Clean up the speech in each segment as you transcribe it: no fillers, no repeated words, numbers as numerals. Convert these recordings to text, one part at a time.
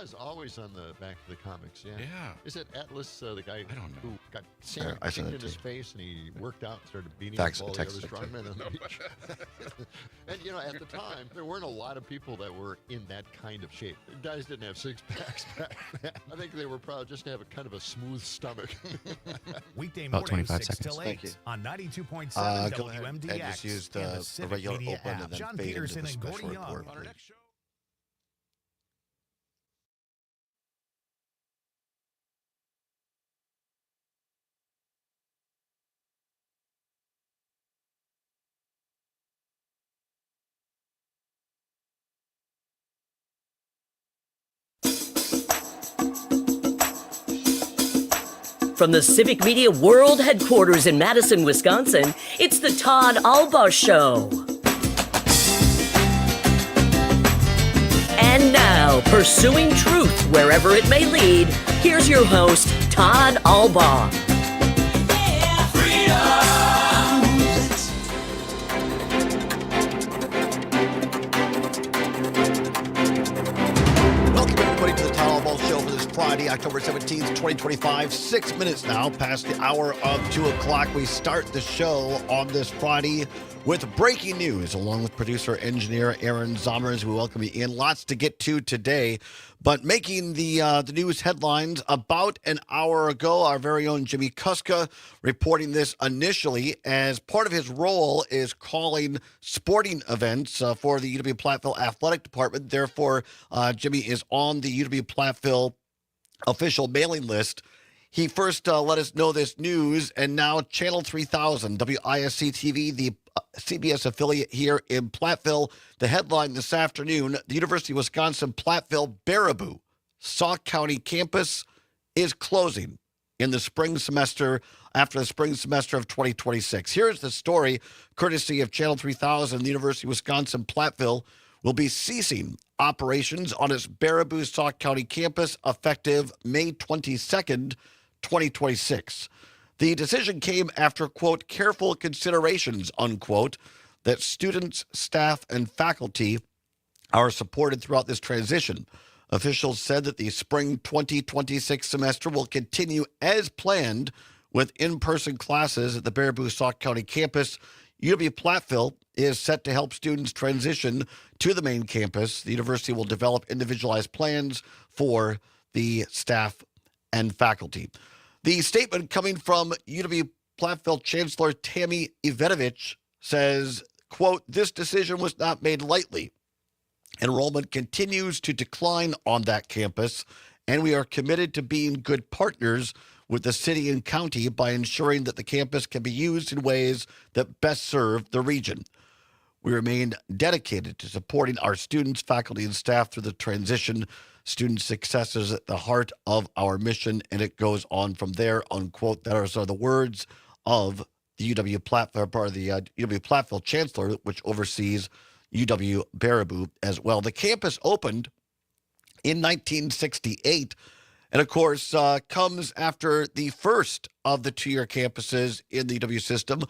is always on the back of the comics. Yeah. Yeah. Is it Atlas, the guy I don't know. who got sand I saw kicked that in his too. face and he worked out and started beating Text- up all the other text- strongmen on the beach? And at the time, there weren't a lot of people that were in that kind of shape. The guys didn't have six packs back then. I think they were proud just to have a kind of a smooth stomach. Weekday About morning, 25 6 seconds. till Thank you. 8 on 92.7 Go ahead and WMDX. just use and the Civic regular Media open app. and then John fade into Peterson the and Gordy special Young. report, On our please. next show. From the Civic Media World Headquarters in Madison, Wisconsin, it's the Todd Allbaugh Show. And now, pursuing truth wherever it may lead, here's your host, Todd Allbaugh. Welcome, everybody, to the Todd Allbaugh Show for this Friday, October 17th, 2025. 6 minutes now past the hour of 2 o'clock. We start the show on this Friday with breaking news, along with producer-engineer Aaron Zommers. We welcome you in. Lots to get to today. But making the news headlines about an hour ago, our very own Jimmy Kuska reporting this initially as part of his role is calling sporting events for the UW-Platteville Athletic Department. Therefore, Jimmy is on the UW-Platteville official mailing list. He first let us know this news, and now Channel 3000, WISC-TV, the CBS affiliate here in Platteville. The headline this afternoon, the University of Wisconsin Platteville Sauk County campus is closing in the spring semester, after the spring semester of 2026. Here's the story, courtesy of Channel 3000. The University of Wisconsin Platteville will be ceasing operations on its Baraboo Sauk County campus effective May 22nd, 2026. The decision came after, quote, careful considerations, unquote, that students, staff, and faculty are supported throughout this transition. Officials said that the spring 2026 semester will continue as planned with in-person classes at the Baraboo Sauk County campus. UW-Platteville is set to help students transition to the main campus. The university will develop individualized plans for the staff and faculty. The statement coming from UW-Platteville Chancellor Tammy Ivanovich says, quote, this decision was not made lightly. Enrollment continues to decline on that campus, and we are committed to being good partners with the city and county by ensuring that the campus can be used in ways that best serve the region. We remain dedicated to supporting our students, faculty, and staff through the transition. Student success is at the heart of our mission, and it goes on from there, unquote. Those are the words of the UW-Platteville, part of the UW-Platteville Chancellor, which oversees UW-Baraboo as well. The campus opened in 1968, and of course, comes after the first of the two-year campuses in the UW system,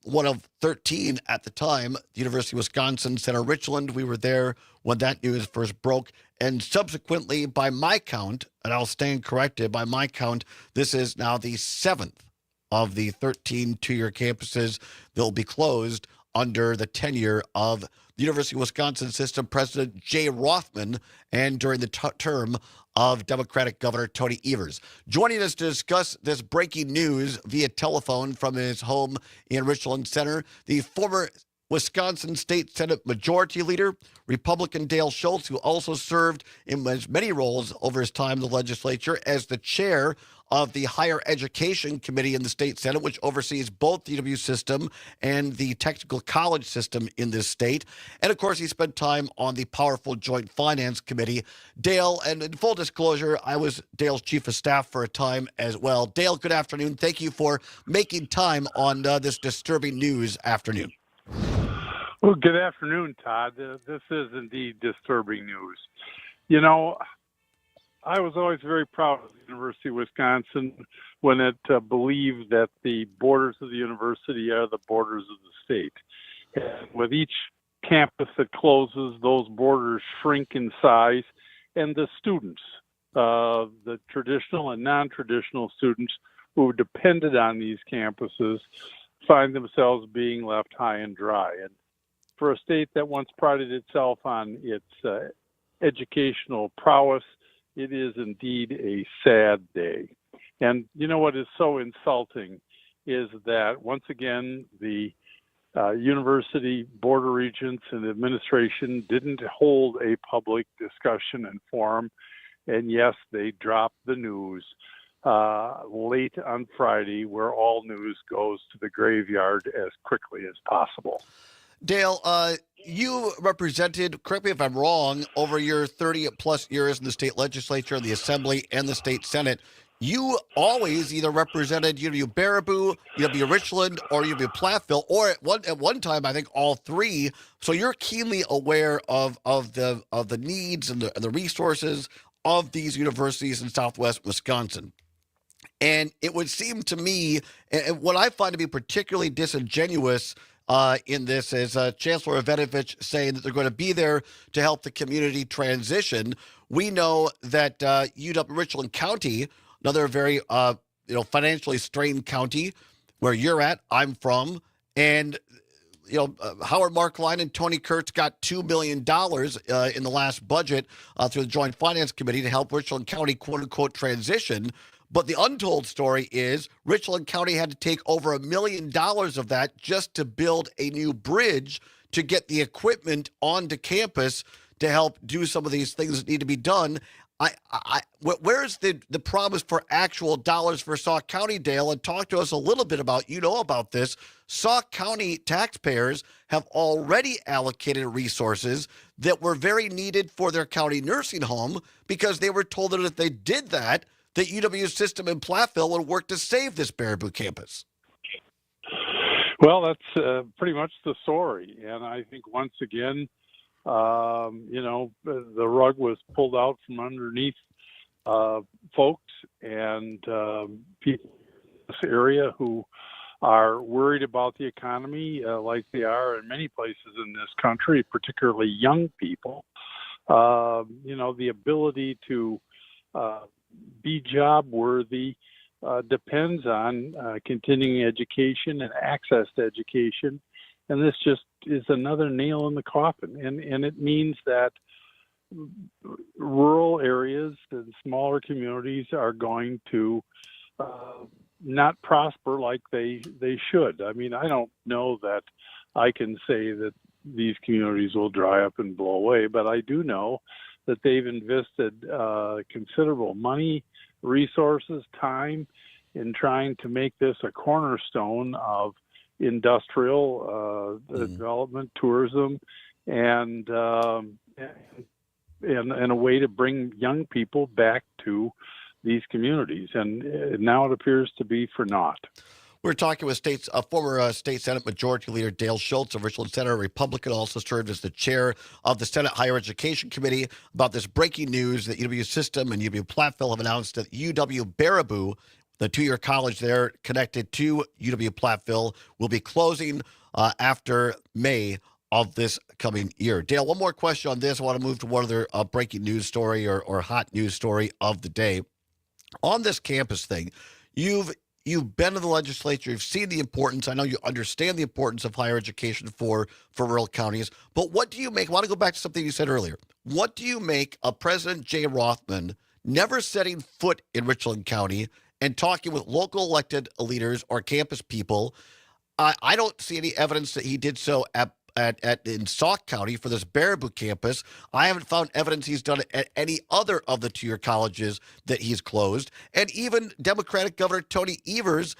one of 13 at the time, the University of Wisconsin Center Richland. We were there when that news first broke, and subsequently, by my count, and I'll stand corrected, by my count, this is now the seventh of the 13 two-year campuses that will be closed under the tenure of the University of Wisconsin System President Jay Rothman and during the term of Democratic Governor Tony Evers. Joining us to discuss this breaking news via telephone from his home in Richland Center, the former Wisconsin State Senate Majority Leader, Republican Dale Schultz, who also served in many roles over his time in the legislature as the chair of the Higher Education Committee in the State Senate, which oversees both the UW system and the technical college system in this state. And of course, he spent time on the powerful Joint Finance Committee. Dale, and in full disclosure, I was Dale's chief of staff for a time as well. Dale, good afternoon. Thank you for making time on this disturbing news afternoon. Well, good afternoon, Todd. This is indeed disturbing news. You know, I was always very proud of the University of Wisconsin when it believed that the borders of the university are the borders of the state. And with each campus that closes, those borders shrink in size, and the students, the traditional and non-traditional students who depended on these campuses, find themselves being left high and dry. And for a state that once prided itself on its educational prowess, it is indeed a sad day. And you know what is so insulting is that once again, the university board of regents and administration didn't hold a public discussion and forum. And yes, they dropped the news late on Friday, where all news goes to the graveyard as quickly as possible. Dale, you represented, correct me if I'm wrong, over your 30-plus years in the state legislature, the assembly, and the state senate. You always either represented UW-Baraboo, UW-Richland, or UW-Platteville, or at one time, I think all three. So you're keenly aware of the needs and the resources of these universities in Southwest Wisconsin. And it would seem to me, and what I find to be particularly disingenuous in this is Chancellor Ivanovich saying that they're going to be there to help the community transition. We know that UW-Richland County, another very financially strained county where you're at, I'm from, and Howard Markline and Tony Kurtz got $2 million in the last budget through the Joint Finance Committee to help Richland County, quote unquote, transition. But the untold story is Richland County had to take over $1 million of that just to build a new bridge to get the equipment onto campus to help do some of these things that need to be done. Where's the promise for actual dollars for Sauk County, Dale? And talk to us a little bit about, about this. Sauk County taxpayers have already allocated resources that were very needed for their county nursing home because they were told that if they did that, the UW system in Platteville would work to save this Baraboo campus. Well, that's pretty much the story. And I think once again, the rug was pulled out from underneath folks and people in this area who are worried about the economy like they are in many places in this country, particularly young people. The ability to be job worthy depends on continuing education and access to education. And this just is another nail in the coffin. And it means that rural areas and smaller communities are going to not prosper like they should. I mean, I don't know that I can say that these communities will dry up and blow away, but I do know that they've invested considerable money, resources, time in trying to make this a cornerstone of industrial development, tourism, and a way to bring young people back to these communities. And now it appears to be for naught. We're talking with former State Senate Majority Leader Dale Schultz, a Richland Senator, Republican, also served as the chair of the Senate Higher Education Committee, about this breaking news that UW System and UW-Platteville have announced that UW-Baraboo, the two-year college there connected to UW-Platteville, will be closing after May of this coming year. Dale, one more question on this. I want to move to one other breaking news story or hot news story of the day. On this campus thing, you've been in the legislature. You've seen the importance. I know you understand the importance of higher education for rural counties. But what do you make? I want to go back to something you said earlier. What do you make of President Jay Rothman never setting foot in Richland County and talking with local elected leaders or campus people? I don't see any evidence that he did so in Sauk County for this Baraboo campus. I haven't found evidence he's done it at any other of the two-year colleges that he's closed. And even Democratic Governor Tony Evers,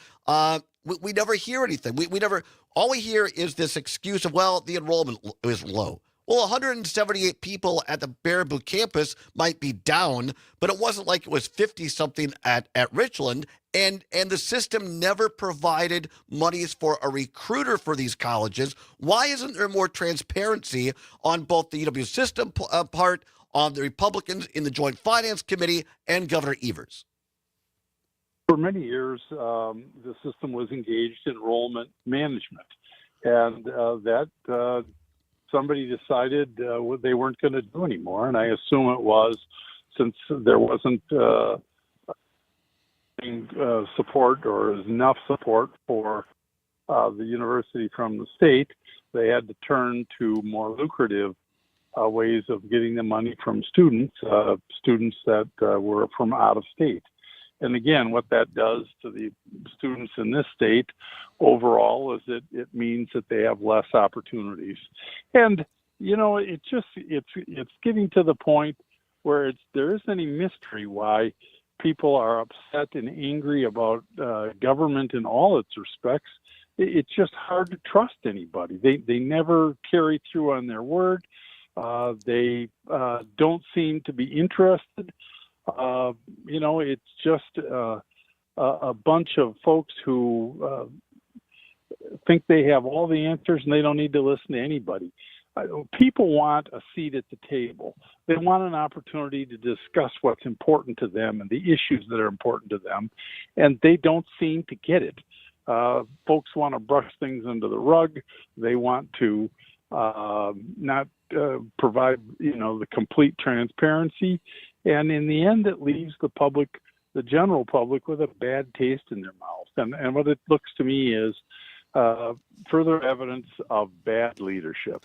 we never hear anything. We never, all we hear is this excuse of, well, the enrollment is low. Well, 178 people at the Baraboo campus might be down, but it wasn't like it was 50-something at Richland. And the system never provided monies for a recruiter for these colleges. Why isn't there more transparency on both the UW system part, on the Republicans in the Joint Finance Committee, and Governor Evers? For many years, the system was engaged in enrollment management, and that somebody decided they weren't going to do anymore, and I assume it was since there wasn't support or enough support for the university from the state. They had to turn to more lucrative ways of getting the money from students that were from out of state. And again, what that does to the students in this state overall is it means that they have less opportunities. And it's getting to the point where there isn't any mystery why people are upset and angry about government in all its respects. It's just hard to trust anybody. They never carry through on their word. They don't seem to be interested. It's just a bunch of folks who think they have all the answers and they don't need to listen to anybody. People want a seat at the table. They want an opportunity to discuss what's important to them and the issues that are important to them, and they don't seem to get it. Folks want to brush things under the rug. They want to not provide, the complete transparency, and in the end, it leaves the general public, with a bad taste in their mouth. And what it looks to me is further evidence of bad leadership.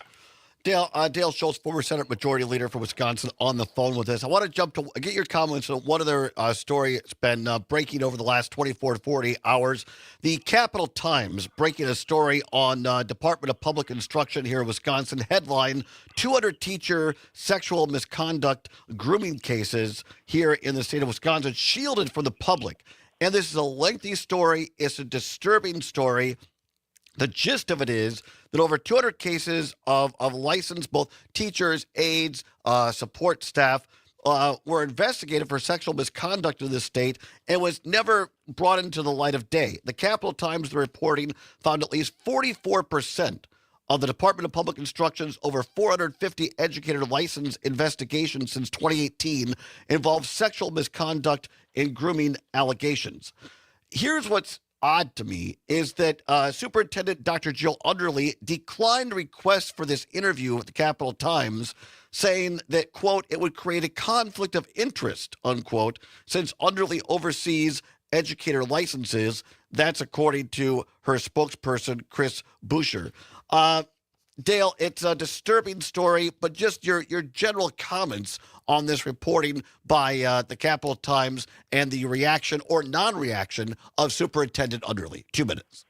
Dale Schultz, former Senate Majority Leader for Wisconsin, on the phone with us. I want to get your comments on one other story that's been breaking over the last 24 to 48 hours. The Capital Times breaking a story on Department of Public Instruction here in Wisconsin. Headline, 200 teacher sexual misconduct grooming cases here in the state of Wisconsin shielded from the public. And this is a lengthy story. It's a disturbing story. The gist of it is that over 200 cases of licensed both teachers, aides, support staff were investigated for sexual misconduct in this state and was never brought into the light of day. The Capital Times, the reporting, found at least 44% of the Department of Public Instruction's over 450 educator license investigations since 2018 involved sexual misconduct and grooming allegations. Here's what's odd to me is that Superintendent Dr. Jill Underly declined requests for this interview with the Capital Times, saying that, quote, it would create a conflict of interest, unquote, since Underly oversees educator licenses. That's according to her spokesperson, Chris Boucher. Dale, it's a disturbing story, but just your general comments on this reporting by the Capital Times and the reaction or non-reaction of Superintendent Underly. 2 minutes.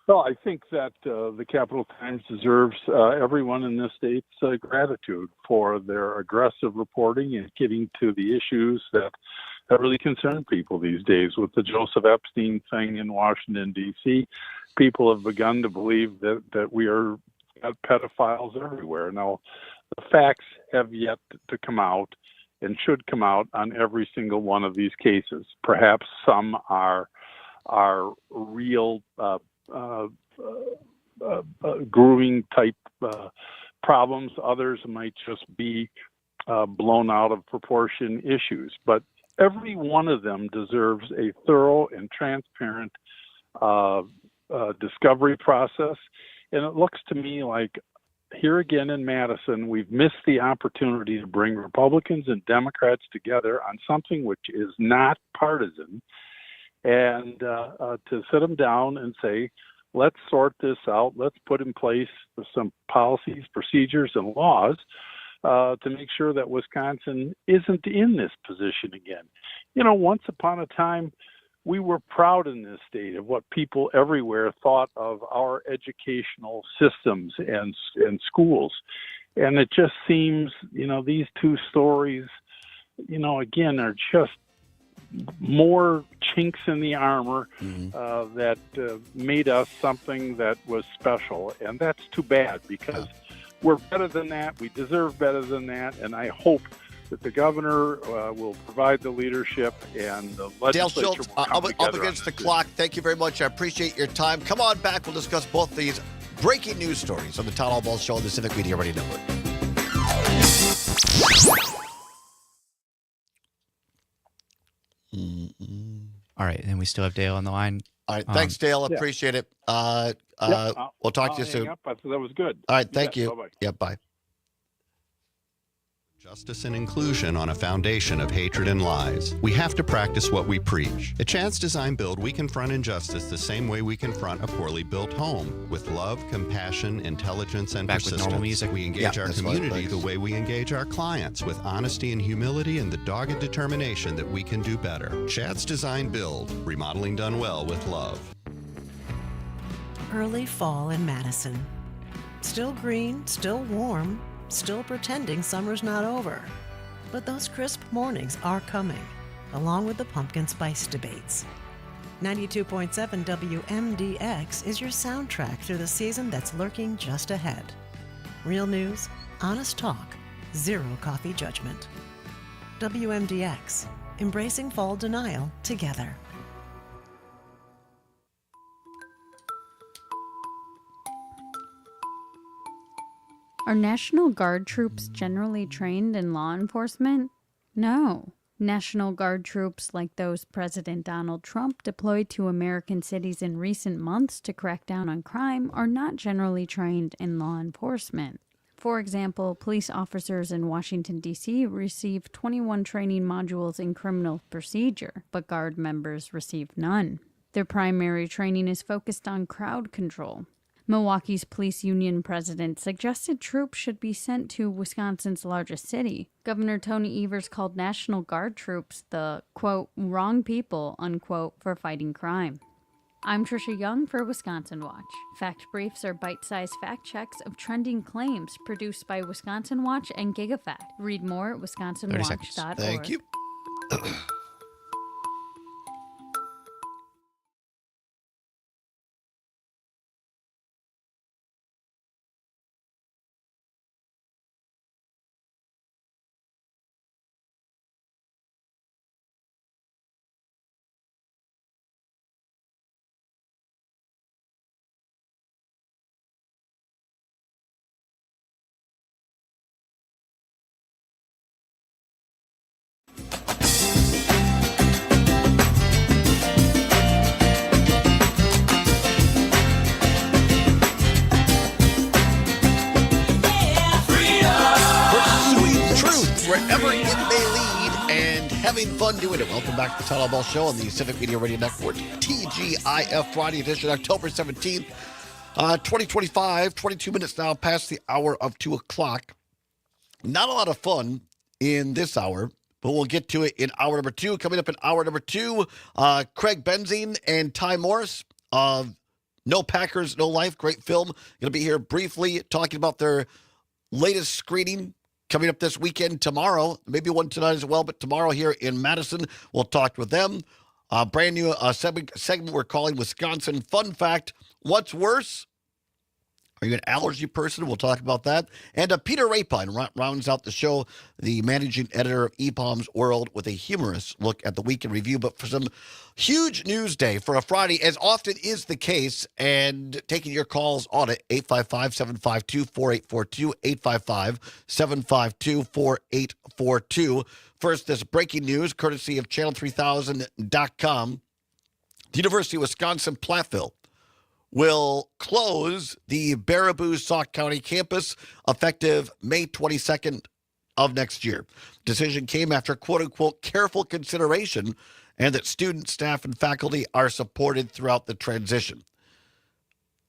Well, I think that the Capital Times deserves everyone in this state's gratitude for their aggressive reporting and getting to the issues that really concern people these days. With the Joseph Epstein thing in Washington, D.C., people have begun to believe that we are pedophiles everywhere. Now, the facts have yet to come out and should come out on every single one of these cases. Perhaps some are real grooming type problems. Others might just be blown out of proportion issues. But every one of them deserves a thorough and transparent discovery process. And it looks to me like here again in Madison, we've missed the opportunity to bring Republicans and Democrats together on something which is not partisan, and to sit them down and say, let's sort this out. Let's put in place some policies, procedures, and laws to make sure that Wisconsin isn't in this position again. Once upon a time, we were proud in this state of what people everywhere thought of our educational systems and schools. And it just seems, these two stories, again, are just more chinks in the armor that made us something that was special. And that's too bad, because we're better than that. We deserve better than that. And I hope that the governor will provide the leadership and the legislature. Dale Schultz, up against the clock. Thank you very much. I appreciate your time. Come on back. We'll discuss both these breaking news stories on the Todd Allbaugh Show on the Civic Media Radio Network. All right, and we still have Dale on the line. All right. Thanks, Dale. Yeah. Appreciate it. We'll talk to you I'll soon. hang up. I thought that was good. All right. Thank you. Bye-bye. Yeah, bye. Justice and inclusion on a foundation of hatred and lies. We have to practice what we preach. At Chad's Design Build, we confront injustice the same way we confront a poorly built home, with love, compassion, intelligence, and Back with persistence. normal music. We engage Yeah, our that's what it community likes. the way we engage our clients, with honesty and humility and the dogged determination that we can do better. Chad's Design Build, remodeling done well with love. Early fall in Madison. Still green, still warm, still pretending summer's not over. But those crisp mornings are coming, along with the pumpkin spice debates. 92.7 WMDX is your soundtrack through the season that's lurking just ahead. Real news, honest talk, zero coffee judgment. WMDX, embracing fall denial together. Are National Guard troops generally trained in law enforcement? No. National Guard troops like those President Donald Trump deployed to American cities in recent months to crack down on crime are not generally trained in law enforcement. For example, police officers in Washington, D.C. receive 21 training modules in criminal procedure, but Guard members receive none. Their primary training is focused on crowd control. Milwaukee's police union president suggested troops should be sent to Wisconsin's largest city. Governor Tony Evers called National Guard troops the, quote, wrong people, unquote, for fighting crime. I'm Trisha Young for Wisconsin Watch. Fact briefs are bite-sized fact checks of trending claims produced by Wisconsin Watch and GigaFact. Read more at wisconsinwatch.org. Thank you. Wherever it may lead, and having fun doing it. Welcome back to the Todd Allbaugh Show on the Civic Media Radio Network, TGIF Friday edition, October 17th, 2025, 22 minutes now past the hour of 2 o'clock. Not a lot of fun in this hour, but we'll get to it in hour number 2. Coming up in hour number 2, Craig Benzine and Ty Morris of No Packers, No Life, great film. Going to be here briefly talking about their latest screening coming up this weekend tomorrow, maybe one tonight as well, but tomorrow here in Madison, we'll talk with them. Brand new segment we're calling Wisconsin Fun Fact. What's worse? Are you an allergy person? We'll talk about that. And Peter Rapine rounds out the show, the managing editor of EPOM's World, with a humorous look at the week in review. But for some huge news day for a Friday, as often is the case, and taking your calls on it, 855-752-4842, 855-752-4842. First, this breaking news, courtesy of channel3000.com. The University of Wisconsin-Platteville will close the Baraboo Sauk County campus effective May 22nd of next year. Decision came after quote-unquote careful consideration and that students, staff, and faculty are supported throughout the transition.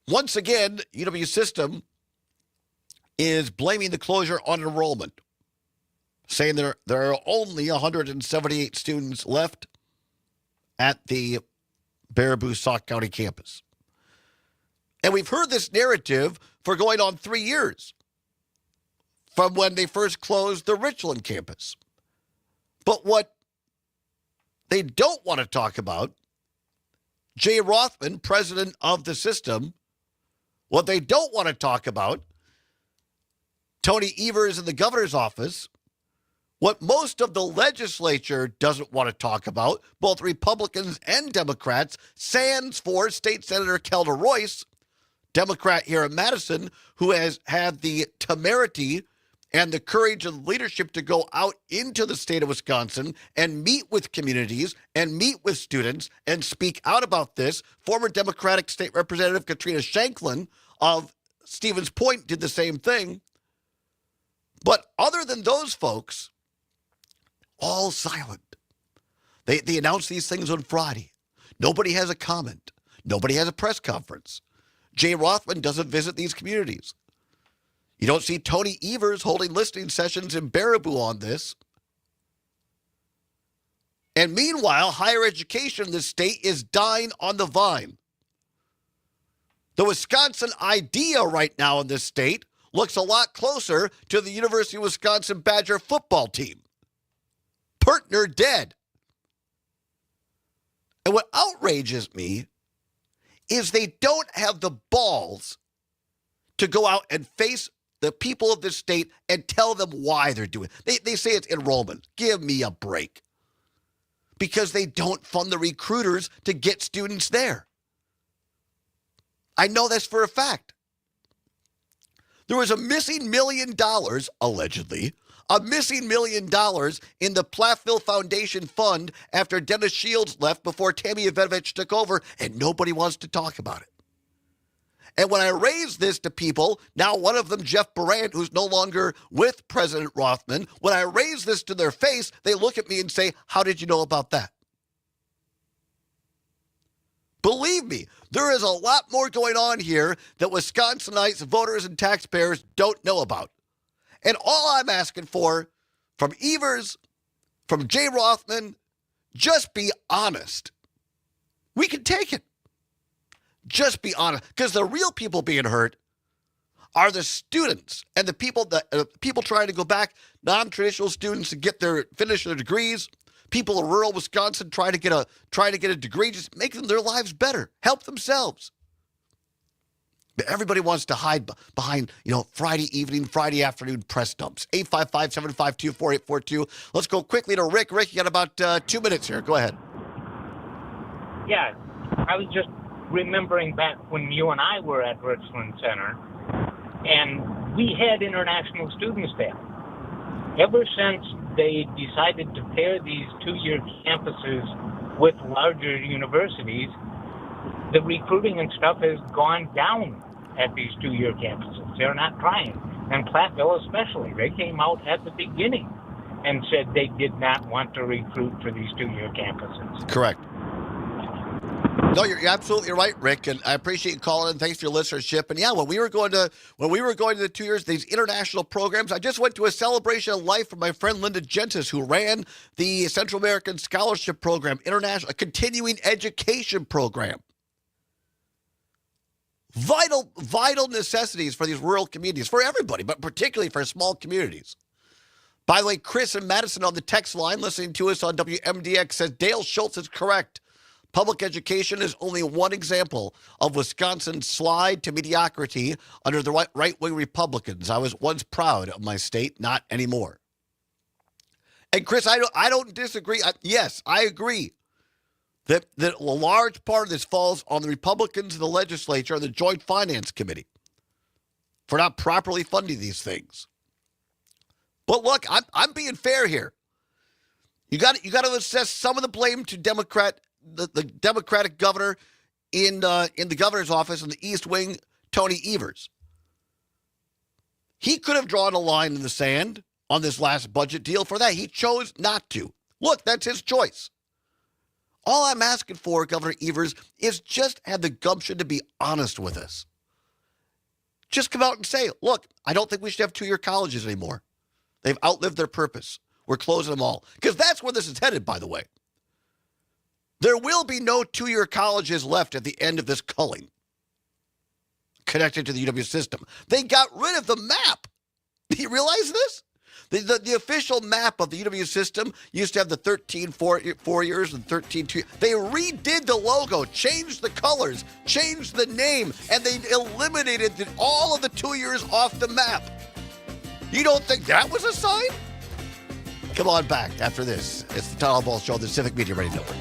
Once again, UW System is blaming the closure on enrollment, saying there are only 178 students left at the Baraboo Sauk County campus. And we've heard this narrative for going on 3 years from when they first closed the Richland campus. But what they don't want to talk about, Jay Rothman, president of the system, what they don't want to talk about, Tony Evers in the governor's office, what most of the legislature doesn't want to talk about, both Republicans and Democrats, sans for State Senator Kelda Royce, Democrat here in Madison, who has had the temerity and the courage and leadership to go out into the state of Wisconsin and meet with communities and meet with students and speak out about this. Former Democratic State Representative Katrina Shanklin of Stevens Point did the same thing. But other than those folks, all silent. They announced these things on Friday. Nobody has a comment. Nobody has a press conference. Jay Rothman doesn't visit these communities. You don't see Tony Evers holding listening sessions in Baraboo on this. And meanwhile, higher education in this state is dying on the vine. The Wisconsin idea right now in this state looks a lot closer to the University of Wisconsin Badger football team. Partner dead. And what outrages me is they don't have the balls to go out and face the people of this state and tell them why they're doing it. They say it's enrollment. Give me a break. Because they don't fund the recruiters to get students there. I know that's for a fact. There was a missing $1 million, allegedly, a missing $1 million in the Platteville Foundation Fund after Dennis Shields left before Tammy Ivanovich took over, and nobody wants to talk about it. And when I raise this to people, now one of them, Jeff Barant, who's no longer with President Rothman, when I raise this to their face, they look at me and say, how did you know about that? Believe me, there is a lot more going on here that Wisconsinites, voters, and taxpayers don't know about. And all I'm asking for from Evers, from Jay Rothman, just be honest. We can take it. Just be honest. Because the real people being hurt are the students and the people that people trying to go back, non-traditional students to finish their degrees. People in rural Wisconsin trying to get a degree, just make their lives better, help themselves. But everybody wants to hide behind, Friday evening, Friday afternoon press dumps. 855-752-4842. Let's go quickly to Rick. Rick, you got about 2 minutes here. Go ahead. Yeah, I was just remembering back when you and I were at Richland Center, and we had international students there. Ever since they decided to pair these two-year campuses with larger universities, the recruiting and stuff has gone down at these two-year campuses. They're not trying. And Platteville especially, they came out at the beginning and said they did not want to recruit for these two-year campuses. Correct. No, you're absolutely right, Rick, and I appreciate you calling in. Thanks for your listenership. And yeah, when we were going to the 2 years, these international programs, I just went to a celebration of life for my friend Linda Gentis, who ran the Central American Scholarship Program, a continuing education program. Vital necessities for these rural communities, for everybody, but particularly for small communities. By the way, Chris in Madison on the text line listening to us on WMDX says Dale Schultz is correct. Public education is only one example of Wisconsin's slide to mediocrity under the right-wing Republicans. I was once proud of my state, not anymore. And Chris, I don't disagree. Yes, I agree that a large part of this falls on the Republicans in the legislature and the Joint Finance Committee for not properly funding these things. But look, I'm being fair here. You got to assess some of the blame to the Democratic governor in the governor's office in the East Wing, Tony Evers. He could have drawn a line in the sand on this last budget deal for that. He chose not to. Look, that's his choice. All I'm asking for, Governor Evers, is just have the gumption to be honest with us. Just come out and say, look, I don't think we should have two-year colleges anymore. They've outlived their purpose. We're closing them all. Because that's where this is headed, by the way. There will be no two-year colleges left at the end of this culling connected to the UW system. They got rid of the map. Do you realize this? The official map of the UW system used to have the 13 4 years and 13 2 years. They redid the logo, changed the colors, changed the name, and they eliminated all of the 2 years off the map. You don't think that was a sign? Come on back after this. It's the Todd Allbaugh Show on the Civic Media Radio Network.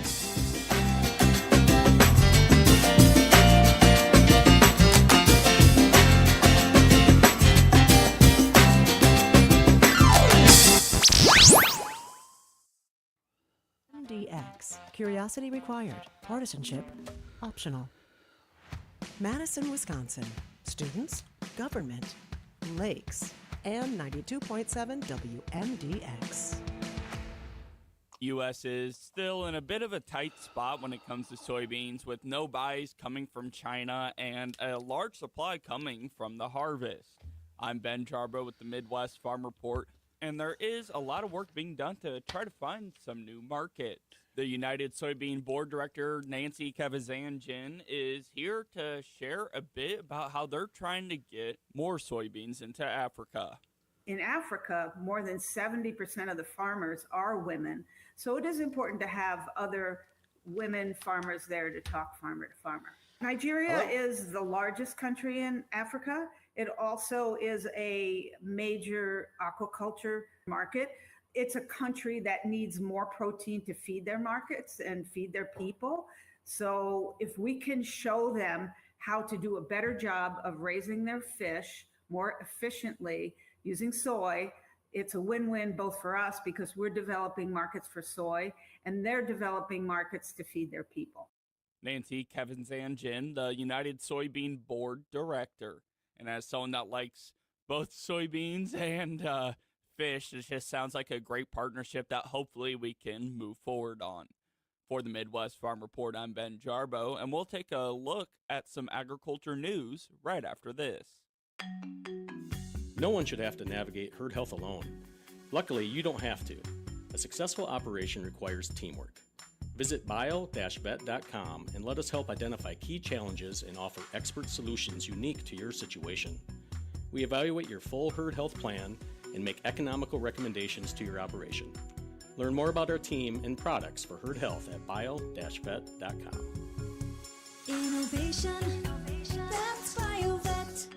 WMDX. Curiosity required. Partisanship optional. Madison, Wisconsin. Students, government, lakes, and 92.7 WMDX. U.S. is still in a bit of a tight spot when it comes to soybeans, with no buys coming from China and a large supply coming from the harvest. I'm Ben Jarbo with the Midwest Farm Report, and there is a lot of work being done to try to find some new market. The United Soybean Board Director, Nancy Kevazanjian, is here to share a bit about how they're trying to get more soybeans into Africa. In Africa, more than 70% of the farmers are women. So it is important to have other women farmers there to talk farmer to farmer. Nigeria is the largest country in Africa. It also is a major aquaculture market. It's a country that needs more protein to feed their markets and feed their people. So if we can show them how to do a better job of raising their fish more efficiently using soy, it's a win-win both for us because we're developing markets for soy and they're developing markets to feed their people. Nancy Kevazanjian, the United Soybean Board Director. And as someone that likes both soybeans and fish, it just sounds like a great partnership that hopefully we can move forward on. For the Midwest Farm Report, I'm Ben Jarbo, and we'll take a look at some agriculture news right after this. No one should have to navigate herd health alone. Luckily, you don't have to. A successful operation requires teamwork. Visit bio-vet.com and let us help identify key challenges and offer expert solutions unique to your situation. We evaluate your full herd health plan and make economical recommendations to your operation. Learn more about our team and products for herd health at bio-vet.com. Innovation, that's BioVet.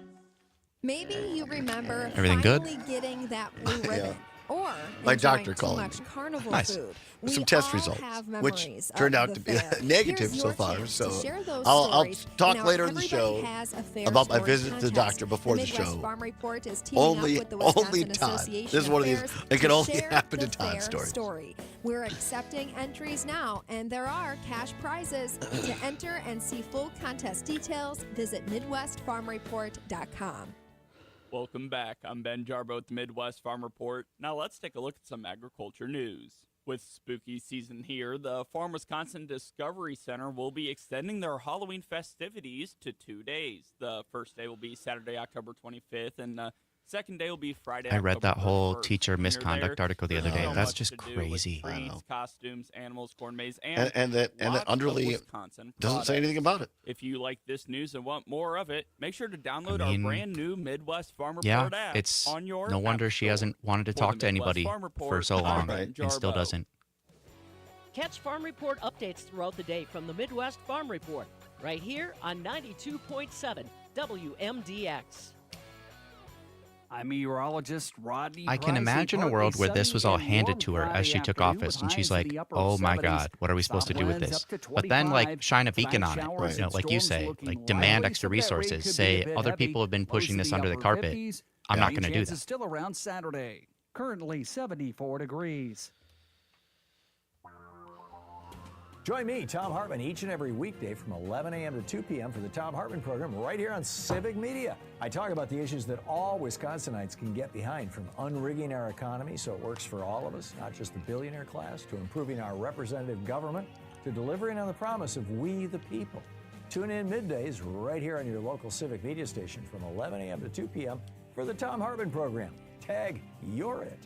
Maybe you remember Everything good? finally getting that blue ribbon. Or My enjoying doctor too called much me. carnival Nice. food. With some We test all results, have which memories turned of out the to be fair. negative Here's so your far. chance So to share those I'll stories talk in our later in the Everybody show Has a Fair about my Story visit to the contest. doctor before the Midwest show. Farm Report is teaming up with the Wisconsin Todd. Association This is one of these. Fairs It can to only share happen the to Todd fair stories. story. We're accepting entries now, and there are cash prizes. To enter and see full contest details, visit MidwestFarmReport.com. Welcome back. I'm Ben Jarbo with the Midwest Farm Report. Now let's take a look at some agriculture news. With spooky season here, the Farm Wisconsin Discovery Center will be extending their Halloween festivities to 2 days. The first day will be Saturday, October 25th, and the second day will be Friday, I read that October whole 1st. teacher When you're misconduct there, article the other there's day. so That's much just to do with crazy. treats, costumes, animals, corn maze, and And the lots of underly Wisconsin doesn't say anything about it. If you like this news and want more of it, make sure to download I mean, our brand new Midwest Farm Report Yeah, app it's on your no wonder app she store. hasn't wanted to For talk the to Midwest anybody Farm for Report, so I'm long Ben and still Jarbo. doesn't. Catch Farm Report updates throughout the day from the Midwest Farm Report, right here on 92.7 WMDX. I'm meteorologist Rodney I can Price. imagine a Partly world where this sunny was all and handed warm to her as Friday she took afternoon office, with and she's highs in like, the upper "Oh my 70s. God, what are we supposed to do with South winds this?" up to But then, like, 25. shine a Tonight, beacon on it. showers You know, and like you storms say, looking like demand likely. extra Some of that rain resources. could be a Say bit other heavy. people have been pushing Lows this in under the upper carpet. 50s. I'm not Rain going to do chances that. still around Saturday. Currently 74 degrees. Join me, Tom Hartman, each and every weekday from 11 a.m. to 2 p.m. for the Tom Hartman program right here on Civic Media. I talk about the issues that all Wisconsinites can get behind, from unrigging our economy so it works for all of us, not just the billionaire class, to improving our representative government, to delivering on the promise of we the people. Tune in middays right here on your local Civic Media station from 11 a.m. to 2 p.m. for the Tom Hartman program. Tag, you're it.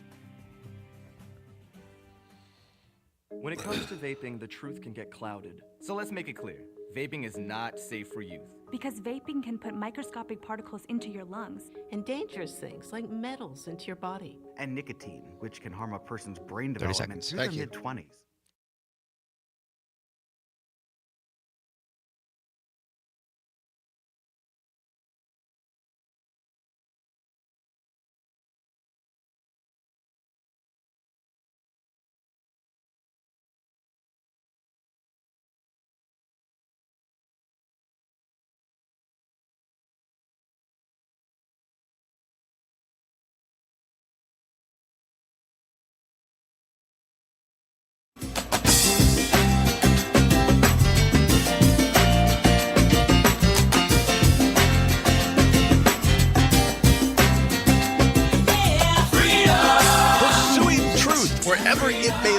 When it comes to vaping, the truth can get clouded. So let's make it clear. Vaping is not safe for youth. Because vaping can put microscopic particles into your lungs. And dangerous things like metals into your body. And nicotine, which can harm a person's brain 30 development seconds. through Thank their you. mid-20s.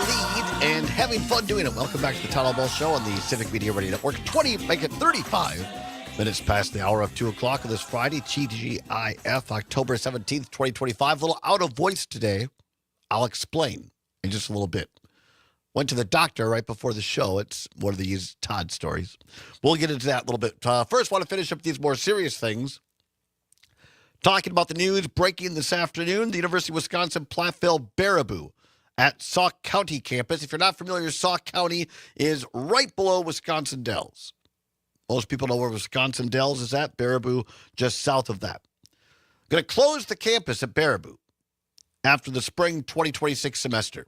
lead and having fun doing it. Welcome back to the Todd Allbaugh Show on the Civic Media Radio Network. 35 minutes past the hour of 2 o'clock on this Friday, TGIF, October 17th, 2025. A little out of voice today. I'll explain in just a little bit. Went to the doctor right before the show. It's one of these Todd stories. We'll get into that a little bit. First, want to finish up these more serious things. Talking about the news breaking this afternoon, the University of Wisconsin Platteville Baraboo at Sauk County campus. If you're not familiar, Sauk County is right below Wisconsin Dells. Most people know where Wisconsin Dells is at. Baraboo just south of that. Going to close the campus at Baraboo after the spring 2026 semester.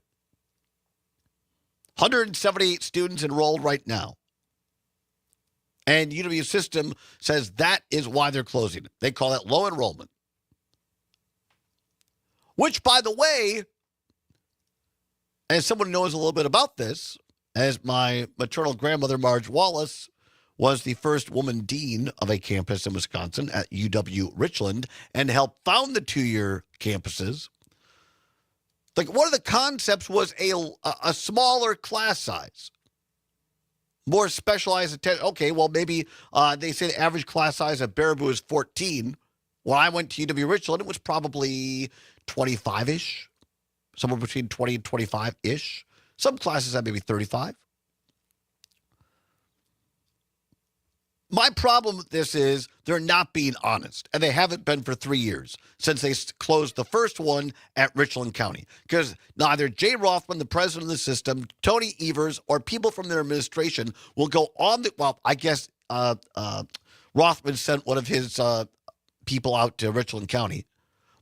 178 students enrolled right now. And UW System says that is why they're closing it. They call that low enrollment. Which, by the way, as someone who knows a little bit about this, as my maternal grandmother, Marge Wallace, was the first woman dean of a campus in Wisconsin at UW Richland and helped found the two-year campuses. Like, one of the concepts was a smaller class size. More specialized attention. Okay, well, maybe they say the average class size at Baraboo is 14. When I went to UW Richland, it was probably 25-ish. Somewhere between 20 and 25-ish. Some classes had maybe 35. My problem with this is they're not being honest, and they haven't been for 3 years since they closed the first one at Richland County. Because neither Jay Rothman, the president of the system, Tony Evers, or people from their administration will go on the, well, I guess Rothman sent one of his people out to Richland County.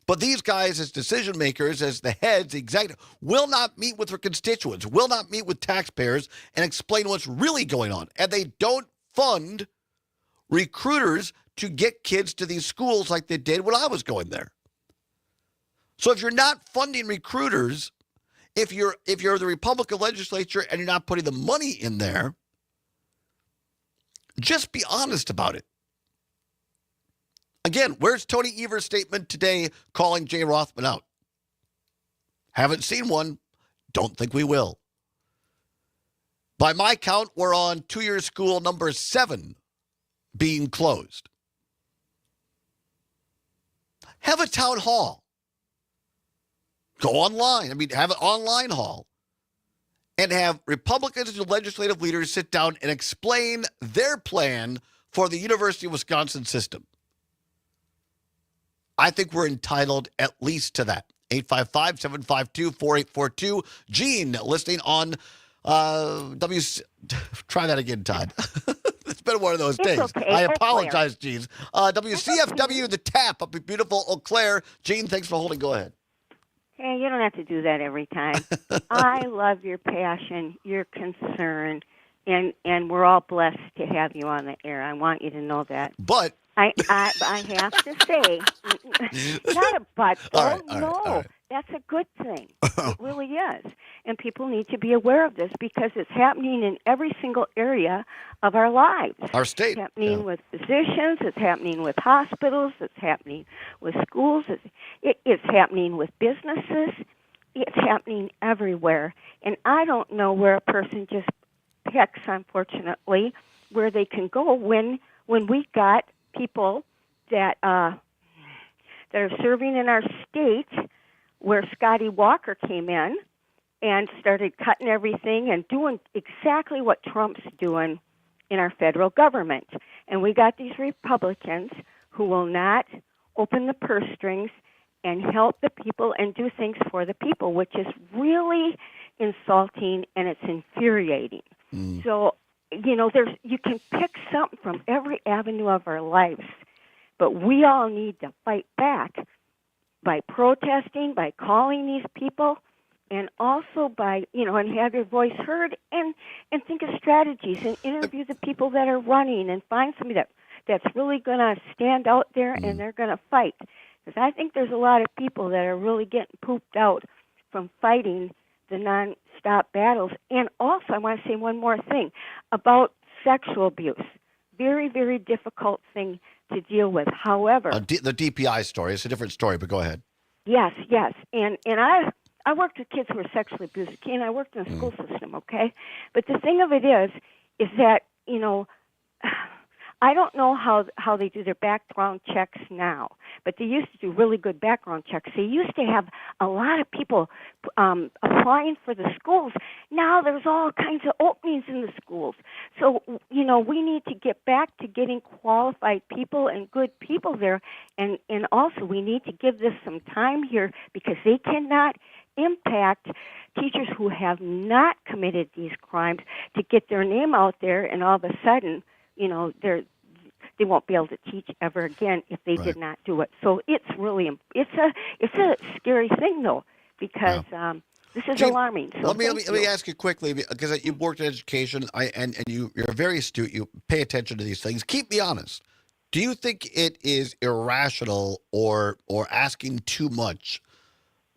But these guys, as decision makers, as the heads, the executive, will not meet with their constituents, will not meet with taxpayers and explain what's really going on. And they don't fund recruiters to get kids to these schools like they did when I was going there. So if you're not funding recruiters, if you're the Republican legislature and you're not putting the money in there, just be honest about it. Again, where's Tony Evers' statement today calling Jay Rothman out? Haven't seen one. Don't think we will. By my count, we're on two-year school number 7 being closed. Have a town hall. Go online. Have an online hall. And have Republicans and legislative leaders sit down and explain their plan for the University of Wisconsin system. I think we're entitled at least to that. 855-752-4842. Gene, listening on Try that again, Todd. It's been one of those days. Okay. I apologize, Gene. WCFW, the tap up in beautiful Eau Claire. Gene, thanks for holding. Go ahead. Hey, you don't have to do that every time. I love your passion, your concern, and we're all blessed to have you on the air. I want you to know that. But I have to say, not a but. All No, right. that's a good thing. It really is. And people need to be aware of this because it's happening in every single area of our lives. Our state. It's happening with physicians. It's happening with hospitals. It's happening with schools. It's happening with businesses. It's happening everywhere. And I don't know where a person just picks, unfortunately, where they can go when we got people that are serving in our state, where Scotty Walker came in and started cutting everything and doing exactly what Trump's doing in our federal government. And we got these Republicans who will not open the purse strings and help the people and do things for the people, which is really insulting and it's infuriating. So, you can pick something from every avenue of our lives, but we all need to fight back by protesting, by calling these people, and also by, and have your voice heard and think of strategies and interview the people that are running and find somebody that's really going to stand out there and they're going to fight. Because I think there's a lot of people that are really getting pooped out from fighting the non-stop battles. And also, I want to say one more thing about sexual abuse. Very, very difficult thing to deal with. However, the DPI story is a different story, but go ahead. Yes. And I worked with kids who were sexually abused, and I worked in the school system, okay? But the thing of it is that, you know, I don't know how they do their background checks now, but they used to do really good background checks. They used to have a lot of people applying for the schools. Now there's all kinds of openings in the schools. So, you know, we need to get back to getting qualified people and good people there. And also we need to give this some time here because they cannot impact teachers who have not committed these crimes to get their name out there, and all of a sudden, you know, they won't be able to teach ever again if they did not do it. So it's really it's a scary thing though, because this is alarming. So let me ask you quickly, because you've worked in education, and you're very astute. You pay attention to these things. Keep me honest. Do you think it is irrational or asking too much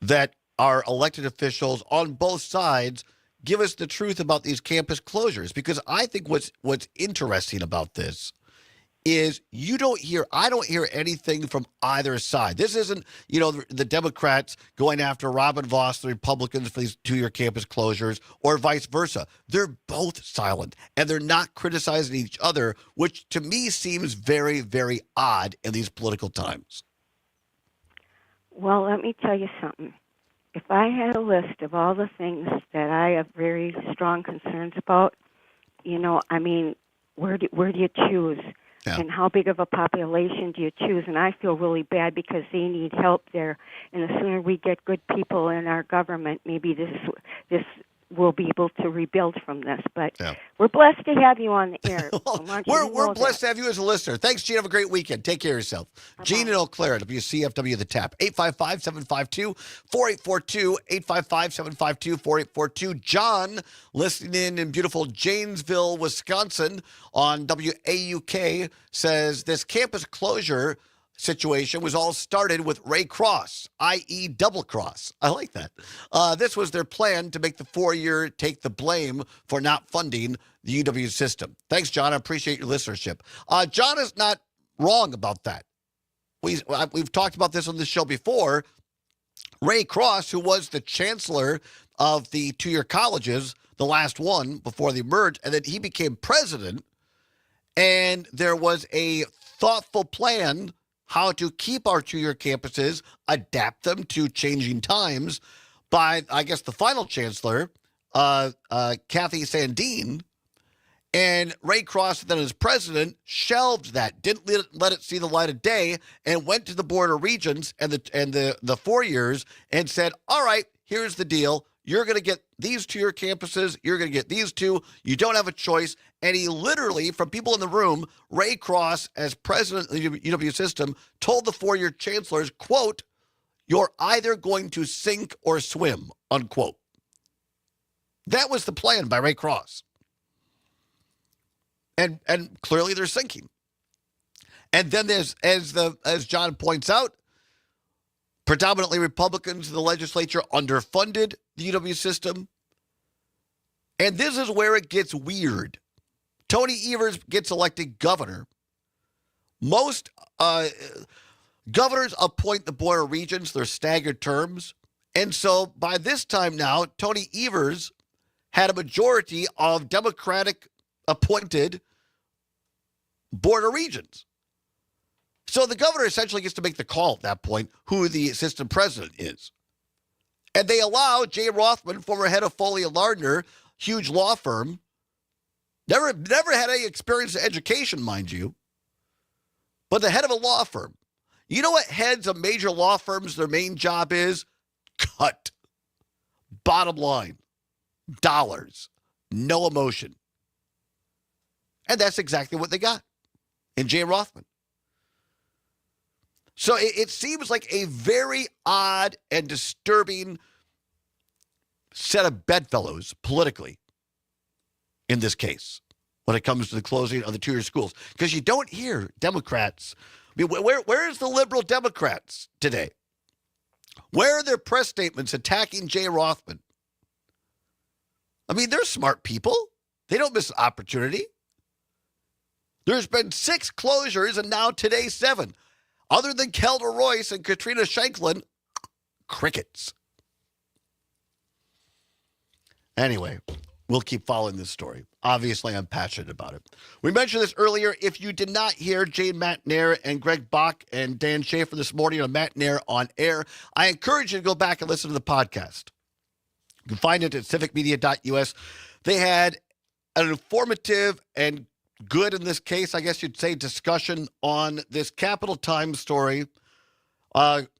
that our elected officials on both sides give us the truth about these campus closures? Because I think what's interesting about this is I don't hear anything from either side. This isn't, you know, the Democrats going after Robin Vos, the Republicans, for these 2-year campus closures, or vice versa. They're both silent, and they're not criticizing each other, which to me seems very, very odd in these political times. Well, let me tell you something. If I had a list of all the things that I have very strong concerns about, you know, I mean, where do you choose? Yeah. And how big of a population do you choose? And I feel really bad because they need help there. And the sooner we get good people in our government, maybe this will be able to rebuild from this. But we're blessed to have you on the air. We're blessed to have you as a listener. Thanks, Gene. Have a great weekend. Take care of yourself. Bye-bye. Gene in Eau Claire, WCFW The Tap. 855-752-4842. 855-752-4842. John, listening in beautiful Janesville, Wisconsin on WAUK, says this campus closure situation was all started with Ray Cross, i.e. double cross. I like that. This was their plan to make the 4-year take the blame for not funding the UW system. Thanks, John. I appreciate your listenership. John is not wrong about that. We've talked about this on the show before. Ray Cross, who was the chancellor of the 2-year colleges, the last one before they merged, and then he became president, and there was a thoughtful plan how to keep our 2-year campuses, adapt them to changing times by, I guess, the final chancellor, Kathy Sandine. And Ray Cross, then as president, shelved that, didn't let it see the light of day, and went to the Board of Regents and the 4 years and said, all right, here's the deal. You're going to get these 2-year campuses. You're going to get these 2. You don't have a choice. And he literally, from people in the room, Ray Cross, as president of the UW system, told the 4-year chancellors, quote, you're either going to sink or swim, unquote. That was the plan by Ray Cross. And clearly they're sinking. And then there's, as John points out, predominantly Republicans in the legislature underfunded the UW system. And this is where it gets weird. Tony Evers gets elected governor. Most governors appoint the Board of Regents, their staggered terms. And so by this time now, Tony Evers had a majority of Democratic appointed Board of Regents. So the governor essentially gets to make the call at that point who the assistant president is. And they allow Jay Rothman, former head of Foley & Lardner, huge law firm, never had any experience in education, mind you, but the head of a law firm. You know what heads of major law firms, their main job is? Cut. Bottom line. Dollars. No emotion. And that's exactly what they got in Jay Rothman. So it seems like a very odd and disturbing set of bedfellows politically in this case when it comes to the closing of the 2-year schools. Because you don't hear Democrats. I mean, where is the liberal Democrats today? Where are their press statements attacking Jay Rothman? I mean, they're smart people. They don't miss an opportunity. There's been 6 closures and now today 7. Other than Kelda Royce and Katrina Shanklin, crickets. Anyway, we'll keep following this story. Obviously, I'm passionate about it. We mentioned this earlier. If you did not hear Jane Matnair and Greg Bach and Dan Schaefer this morning on Matnair on Air, I encourage you to go back and listen to the podcast. You can find it at civicmedia.us. They had an informative and good, in this case, I guess you'd say, discussion on this Capital Times story,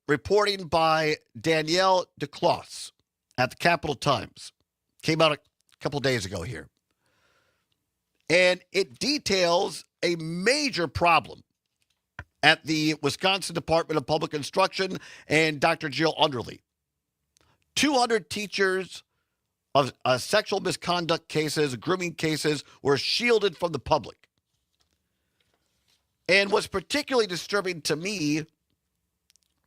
reporting by Danielle DeCloss at the Capital Times. Came out a couple days ago here. And it details a major problem at the Wisconsin Department of Public Instruction and Dr. Jill Underly. 200 teachers of sexual misconduct cases, grooming cases, were shielded from the public. And what's particularly disturbing to me,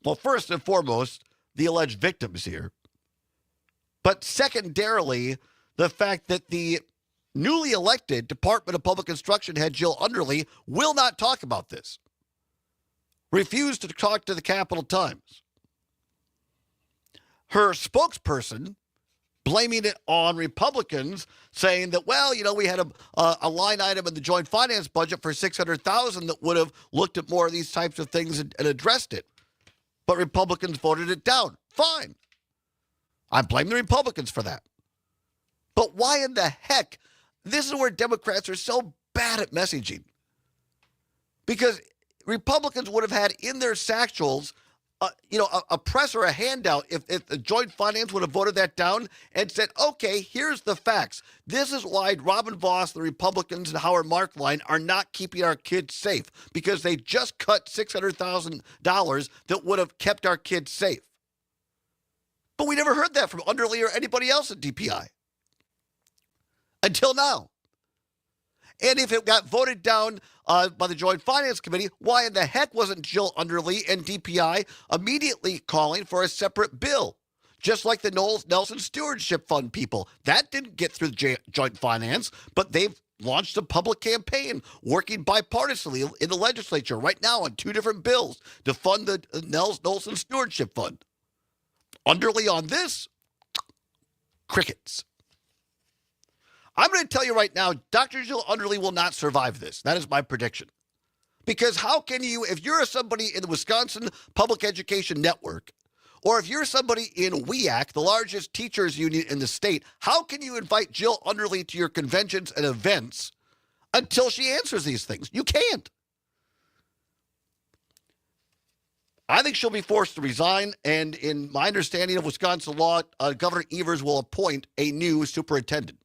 well, first and foremost, the alleged victims here, but secondarily, the fact that the newly elected Department of Public Instruction head Jill Underly will not talk about this. Refused to talk to the Capital Times. Her spokesperson blaming it on Republicans, saying that, well, we had a line item in the joint finance budget for $600,000 that would have looked at more of these types of things and addressed it. But Republicans voted it down. Fine. I blame the Republicans for that. But why in the heck? This is where Democrats are so bad at messaging. Because Republicans would have had in their satchels a press or a handout if the joint finance would have voted that down and said, okay, here's the facts. This is why Robin Vos, the Republicans, and Howard Markline are not keeping our kids safe, because they just cut $600,000 that would have kept our kids safe. But we never heard that from Underly or anybody else at DPI. Until now. And if it got voted down by the Joint Finance Committee, why in the heck wasn't Jill Underly and DPI immediately calling for a separate bill? Just like the Nelson Stewardship Fund people. That didn't get through the Joint Finance, but they've launched a public campaign working bipartisanly in the legislature right now on 2 different bills to fund the Nelson Stewardship Fund. Underly on this, crickets. I'm going to tell you right now, Dr. Jill Underly will not survive this. That is my prediction. Because how can you, if you're somebody in the Wisconsin Public Education Network, or if you're somebody in WEAC, the largest teachers union in the state, how can you invite Jill Underly to your conventions and events until she answers these things? You can't. I think she'll be forced to resign, and in my understanding of Wisconsin law, Governor Evers will appoint a new superintendent.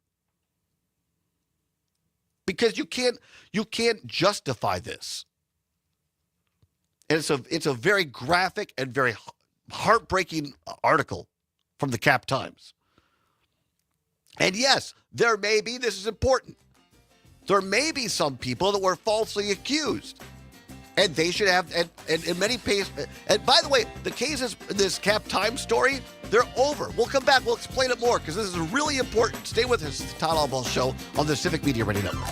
Because you can't justify this. And it's a very graphic and very heartbreaking article from the Cap Times. And yes, there may be, this is important, there may be some people that were falsely accused. And they should have, and in many cases, and by the way, the cases in this Cap Times story, they're over. We'll come back, we'll explain it more, because this is really important. Stay with us, it's the Todd Allbaugh Show on the Civic Media Radio Network.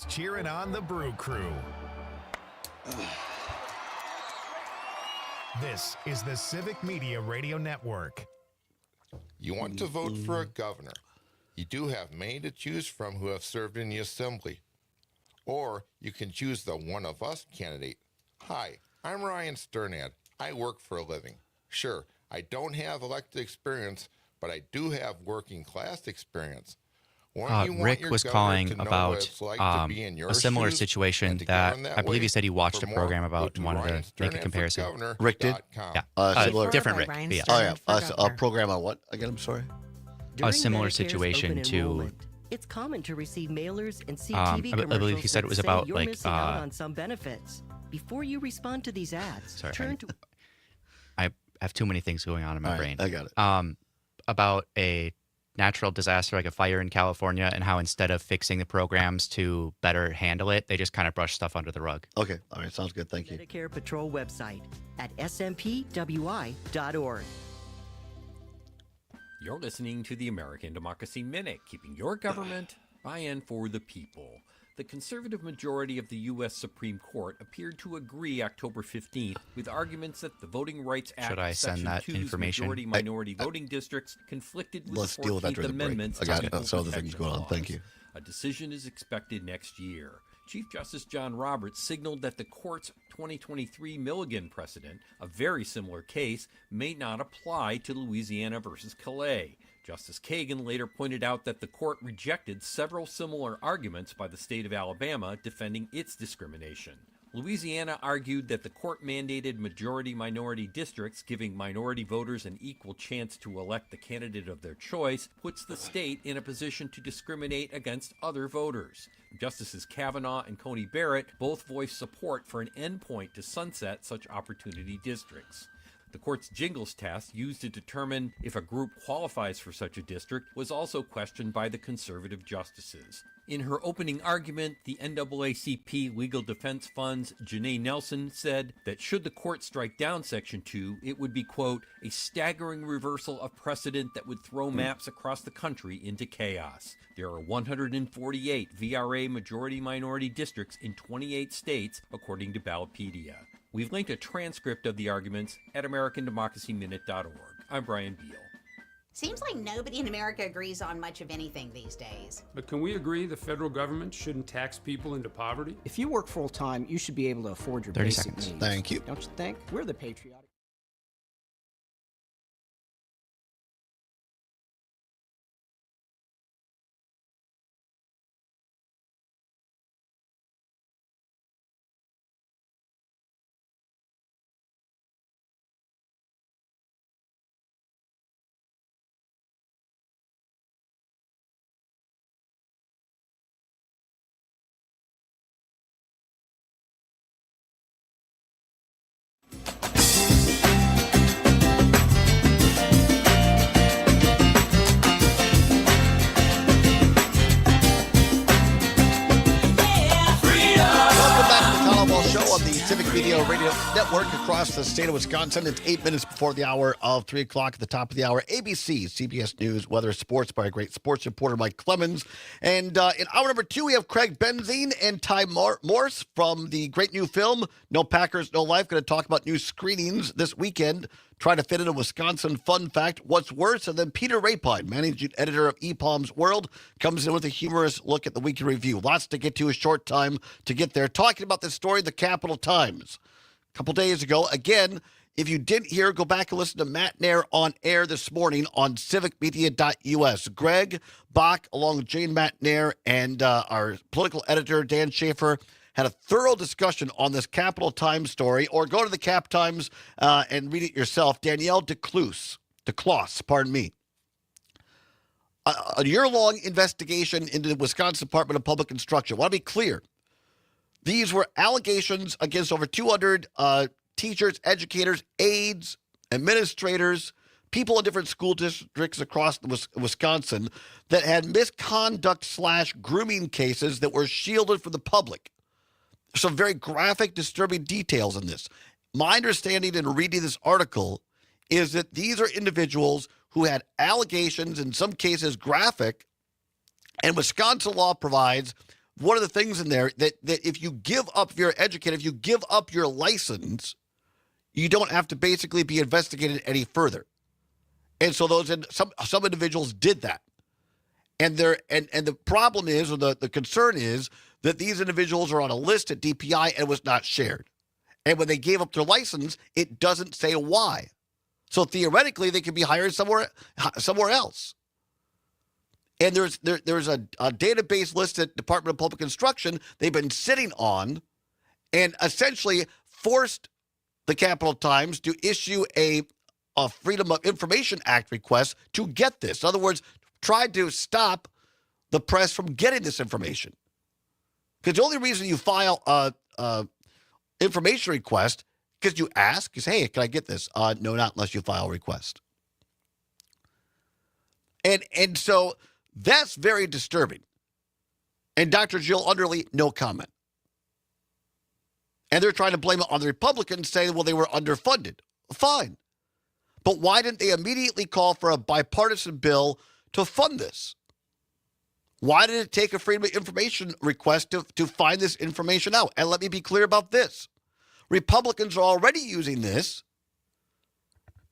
Cheering on the Brew Crew. This is the Civic Media Radio Network. You want to vote for a governor. You do have many to choose from who have served in the assembly. Or you can choose the one of us candidate. Hi, I'm Ryan Sternad. I work for a living. Sure, I don't have elected experience, but I do have working class experience. Rick was calling about a similar situation that I believe he said he watched a program about and wanted to make a comparison. Rick did? Yeah. Different Rick. Yeah. Oh, yeah. A program on what? Again, I'm sorry? A similar situation to... It's common to receive mailers and see I TV commercials believe he said it was that say about you're missing out on some benefits. Before you respond to these ads, turn to... I have too many things going on in my brain. I got it. About a natural disaster like a fire in California and how instead of fixing the programs to better handle it, they just kind of brush stuff under the rug. Okay. All right. Sounds good. Thank you. Medicare Patrol website at smpwi.org. You're listening to the American Democracy Minute, keeping your government by and for the people. The conservative majority of the U.S. Supreme Court appeared to agree October 15th with arguments that the Voting Rights Act Should I send Section that 2's information? majority-minority voting districts conflicted with Let's the deal with that 14th during the break. Amendment's I got Equal some other things Protection going on. Thank Clause. you. A decision is expected next year. Chief Justice John Roberts signaled that the court's 2023 Milligan precedent, a very similar case, may not apply to Louisiana versus Calais. Justice Kagan later pointed out that the court rejected several similar arguments by the state of Alabama defending its discrimination. Louisiana argued that the court-mandated majority-minority districts giving minority voters an equal chance to elect the candidate of their choice puts the state in a position to discriminate against other voters. Justices Kavanaugh and Coney Barrett both voiced support for an endpoint to sunset such opportunity districts. The court's Jingles test, used to determine if a group qualifies for such a district, was also questioned by the conservative justices. In her opening argument, the NAACP Legal Defense Fund's Janae Nelson said that should the court strike down Section 2, it would be, quote, a staggering reversal of precedent that would throw maps across the country into chaos. There are 148 VRA majority-minority districts in 28 states, according to Ballotpedia. We've linked a transcript of the arguments at AmericanDemocracyMinute.org. I'm Brian Beal. Seems like nobody in America agrees on much of anything these days. But can we agree the federal government shouldn't tax people into poverty? If you work full-time, you should be able to afford your 30 basic seconds. needs. Thank you. Don't you think? We're the patriotic. On the Civic Media Radio Network across the state of Wisconsin. It's 8 minutes before the hour of 3 o'clock. At the top of the hour, ABC, CBS News, weather, sports by a great sports reporter, Mike Clemens. And in hour number 2, we have Craig Benzine and Ty Morse from the great new film, No Packers, No Life. Going to talk about new screenings this weekend. Try to fit in a Wisconsin fun fact, what's worse. And then Peter Rapine, managing editor of EPALM's World, comes in with a humorous look at the weekend review. Lots to get to, a short time to get there. Talking about this story, the Capital Times. A couple days ago, again, if you didn't hear, go back and listen to Matt Nair on air this morning on civicmedia.us. Greg Bach, along with Jane Matt Nair and our political editor, Dan Schaefer, had a thorough discussion on this Capital Times story, or go to the Cap Times and read it yourself. Danielle DeCloos, pardon me. A year-long investigation into the Wisconsin Department of Public Instruction. I want to be clear. These were allegations against over 200 teachers, educators, aides, administrators, people in different school districts across Wisconsin that had misconduct/grooming cases that were shielded from the public. Some very graphic, disturbing details in this. My understanding in reading this article is that these are individuals who had allegations, in some cases graphic, and Wisconsin law provides one of the things in there that if you give up, if you're an educator, if you give up your license, you don't have to basically be investigated any further. And so some individuals did that. And the problem is, or the concern is, that these individuals are on a list at DPI and was not shared. And when they gave up their license, it doesn't say why. So theoretically, they could be hired somewhere else. And there's a database list at Department of Public Instruction they've been sitting on, and essentially forced the Capital Times to issue a Freedom of Information Act request to get this. In other words, tried to stop the press from getting this information. Because the only reason you file a information request, because you ask, is, hey, can I get this? No, not unless you file a request. And so that's very disturbing. And Dr. Jill Underly, no comment. And they're trying to blame it on the Republicans, saying, well, they were underfunded. Fine. But why didn't they immediately call for a bipartisan bill to fund this? Why did it take a Freedom of Information request to find this information out? And let me be clear about this. Republicans are already using this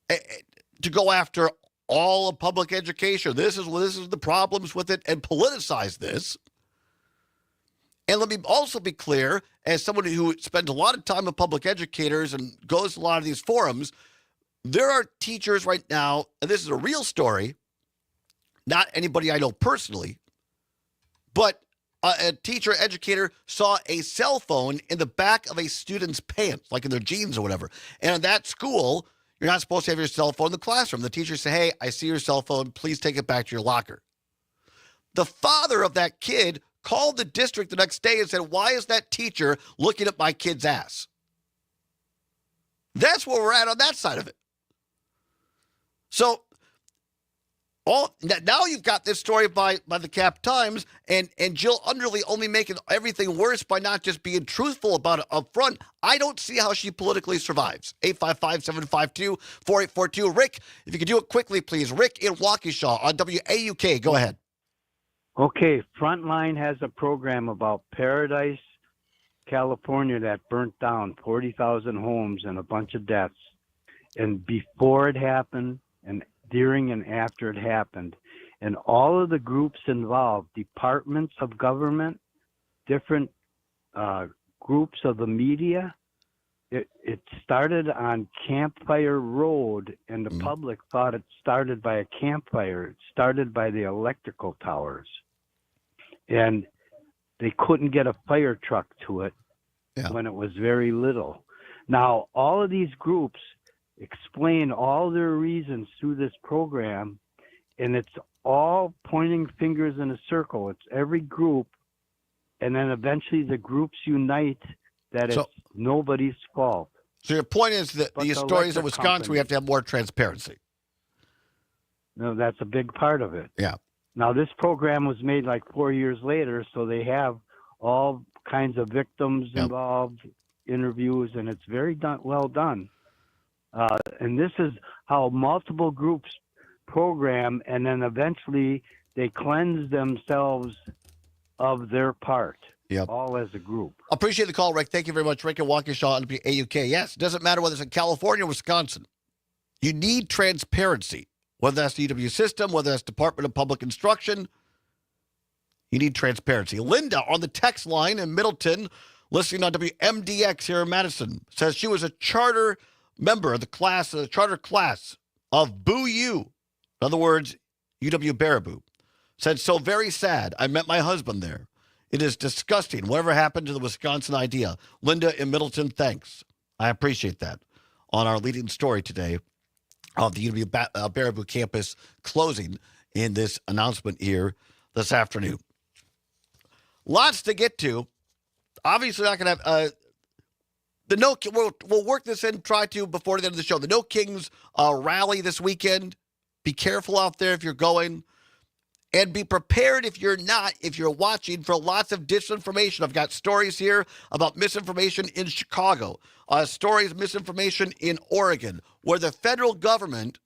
to go after all of public education. This is the problems with it, and politicize this. And let me also be clear, as someone who spends a lot of time with public educators and goes to a lot of these forums, there are teachers right now, and this is a real story, not anybody I know personally, but a teacher, educator saw a cell phone in the back of a student's pants, like in their jeans or whatever. And in that school, you're not supposed to have your cell phone in the classroom. The teacher say, hey, I see your cell phone. Please take it back to your locker. The father of that kid called the district the next day and said, why is that teacher looking at my kid's ass? That's where we're at on that side of it. So now you've got this story by the Cap Times and Jill Underly only making everything worse by not just being truthful about it up front. I don't see how she politically survives. 855-752-4842. Rick, if you could do it quickly, please. Rick in Waukesha on WAUK. Go ahead. Okay, Frontline has a program about Paradise, California that burnt down 40,000 homes and a bunch of deaths. And before it happened, and during and after it happened, and all of the groups involved, departments of government, different groups of the media, it started on Campfire Road, and the public thought it started by a campfire. It started by the electrical towers. And they couldn't get a fire truck to it when it was very little. Now, all of these groups explain all their reasons through this program, and it's all pointing fingers in a circle. It's every group, and then eventually the groups unite that it's nobody's fault. So your point is that But these the stories in electric Wisconsin, we have to have more transparency. No, that's a big part of it. Yeah. Now, this program was made like 4 years later, so they have all kinds of victims involved, interviews, and it's very well done. And this is how multiple groups program, and then eventually they cleanse themselves of their part, all as a group. Appreciate the call, Rick. Thank you very much. Rick and Waukesha on AUK. Yes, it doesn't matter whether it's in California or Wisconsin. You need transparency, whether that's the UW system, whether that's Department of Public Instruction. You need transparency. Linda on the text line in Middleton, listening on WMDX here in Madison, says she was a charter member of the charter class of Boo U. In other words, UW Baraboo. Said, so very sad. I met my husband there. It is disgusting. Whatever happened to the Wisconsin idea? Linda in Middleton, thanks. I appreciate that. On our leading story today of the UW Baraboo campus closing in this announcement here this afternoon. Lots to get to. Obviously not going to have we'll work this in, try to, before the end of the show. The No Kings rally this weekend. Be careful out there if you're going. And be prepared if you're not, if you're watching, for lots of disinformation. I've got stories here about misinformation in Chicago. Stories, misinformation in Oregon, where the federal government,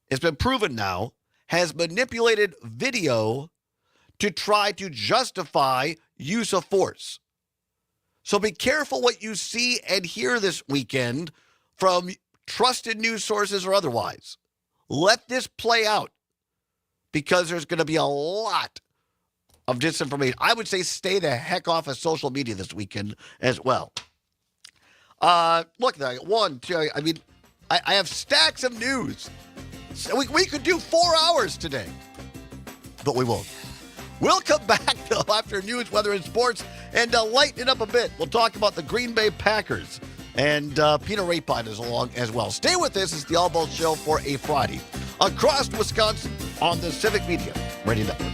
it's been proven now, has manipulated video to try to justify use of force. So be careful what you see and hear this weekend from trusted news sources or otherwise. Let this play out, because there's going to be a lot of disinformation. I would say stay the heck off of social media this weekend as well. Look, one, two, I mean, I have stacks of news. So we could do 4 hours today, but we won't. We'll come back, though, after news, weather, and sports, and lighten it up a bit. We'll talk about the Green Bay Packers, and Peter Rapine is along as well. Stay with us. It's the Allbaugh Show for a Friday across Wisconsin on the Civic Media Radio Network.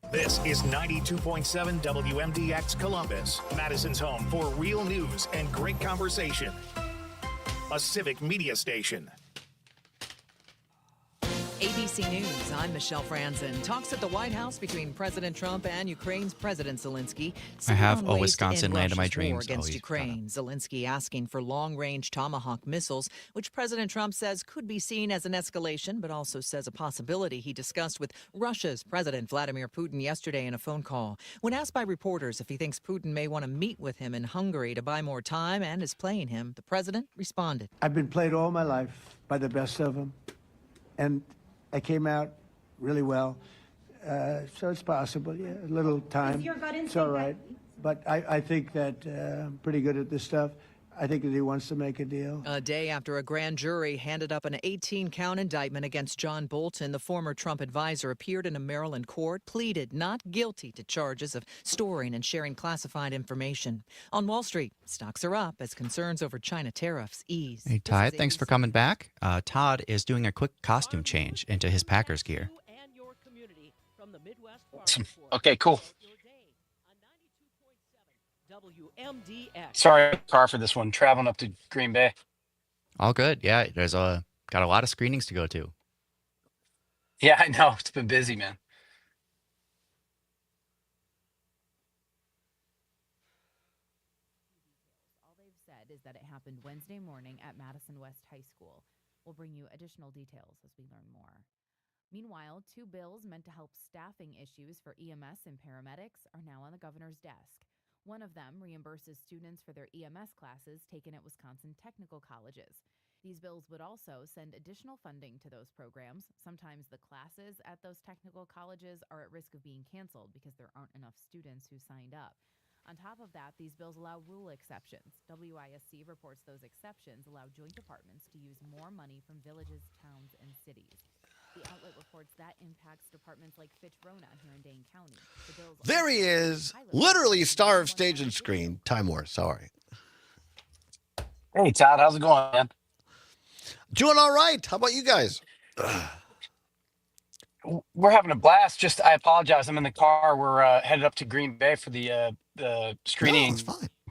This is 92.7 WMDX Columbus, Madison's home for real news and great conversation. A Civic Media station. ABC News, I'm Michelle Franzen. Talks at the White House between President Trump and Ukraine's President Zelensky. I have on a ways to Wisconsin end land of my Russia's war dreams. against Ukraine. Zelensky asking for long-range Tomahawk missiles, which President Trump says could be seen as an escalation, but also says a possibility he discussed with Russia's President Vladimir Putin yesterday in a phone call. When asked by reporters if he thinks Putin may want to meet with him in Hungary to buy more time and is playing him, the president responded. I've been played all my life by the best of them, and I came out really well, so it's possible. Yeah, a little time. It's all right. But I think that I'm pretty good at this stuff. I think that he wants to make a deal. A day after a grand jury handed up an 18-count indictment against John Bolton, the former Trump advisor appeared in a Maryland court, pleaded not guilty to charges of storing and sharing classified information. On Wall Street, stocks are up as concerns over China tariffs ease. Hey, Todd, thanks for coming back. Todd is doing a quick costume change into his Packers gear. Okay, cool. WMDX. Sorry, car for this one. Traveling up to Green Bay. All good. Yeah, there's got a lot of screenings to go to. Yeah, I know. It's been busy, man. All they've said is that it happened Wednesday morning at Madison West High School. We'll bring you additional details as we learn more. Meanwhile, 2 bills meant to help staffing issues for EMS and paramedics are now on the governor's desk. One of them reimburses students for their EMS classes taken at Wisconsin technical colleges. These bills would also send additional funding to those programs. Sometimes the classes at those technical colleges are at risk of being canceled because there aren't enough students who signed up. On top of that, these bills allow rule exceptions. WISC reports those exceptions allow joint departments to use more money from villages, towns, and cities. The outlet reports that impacts departments like Fitch-Rona here in Dane County. There he is, literally star of stage and screen. Time War, sorry. Hey, Todd, how's it going, man? Doing all right. How about you guys? We're having a blast. Just, I apologize. I'm in the car. We're headed up to Green Bay for the screening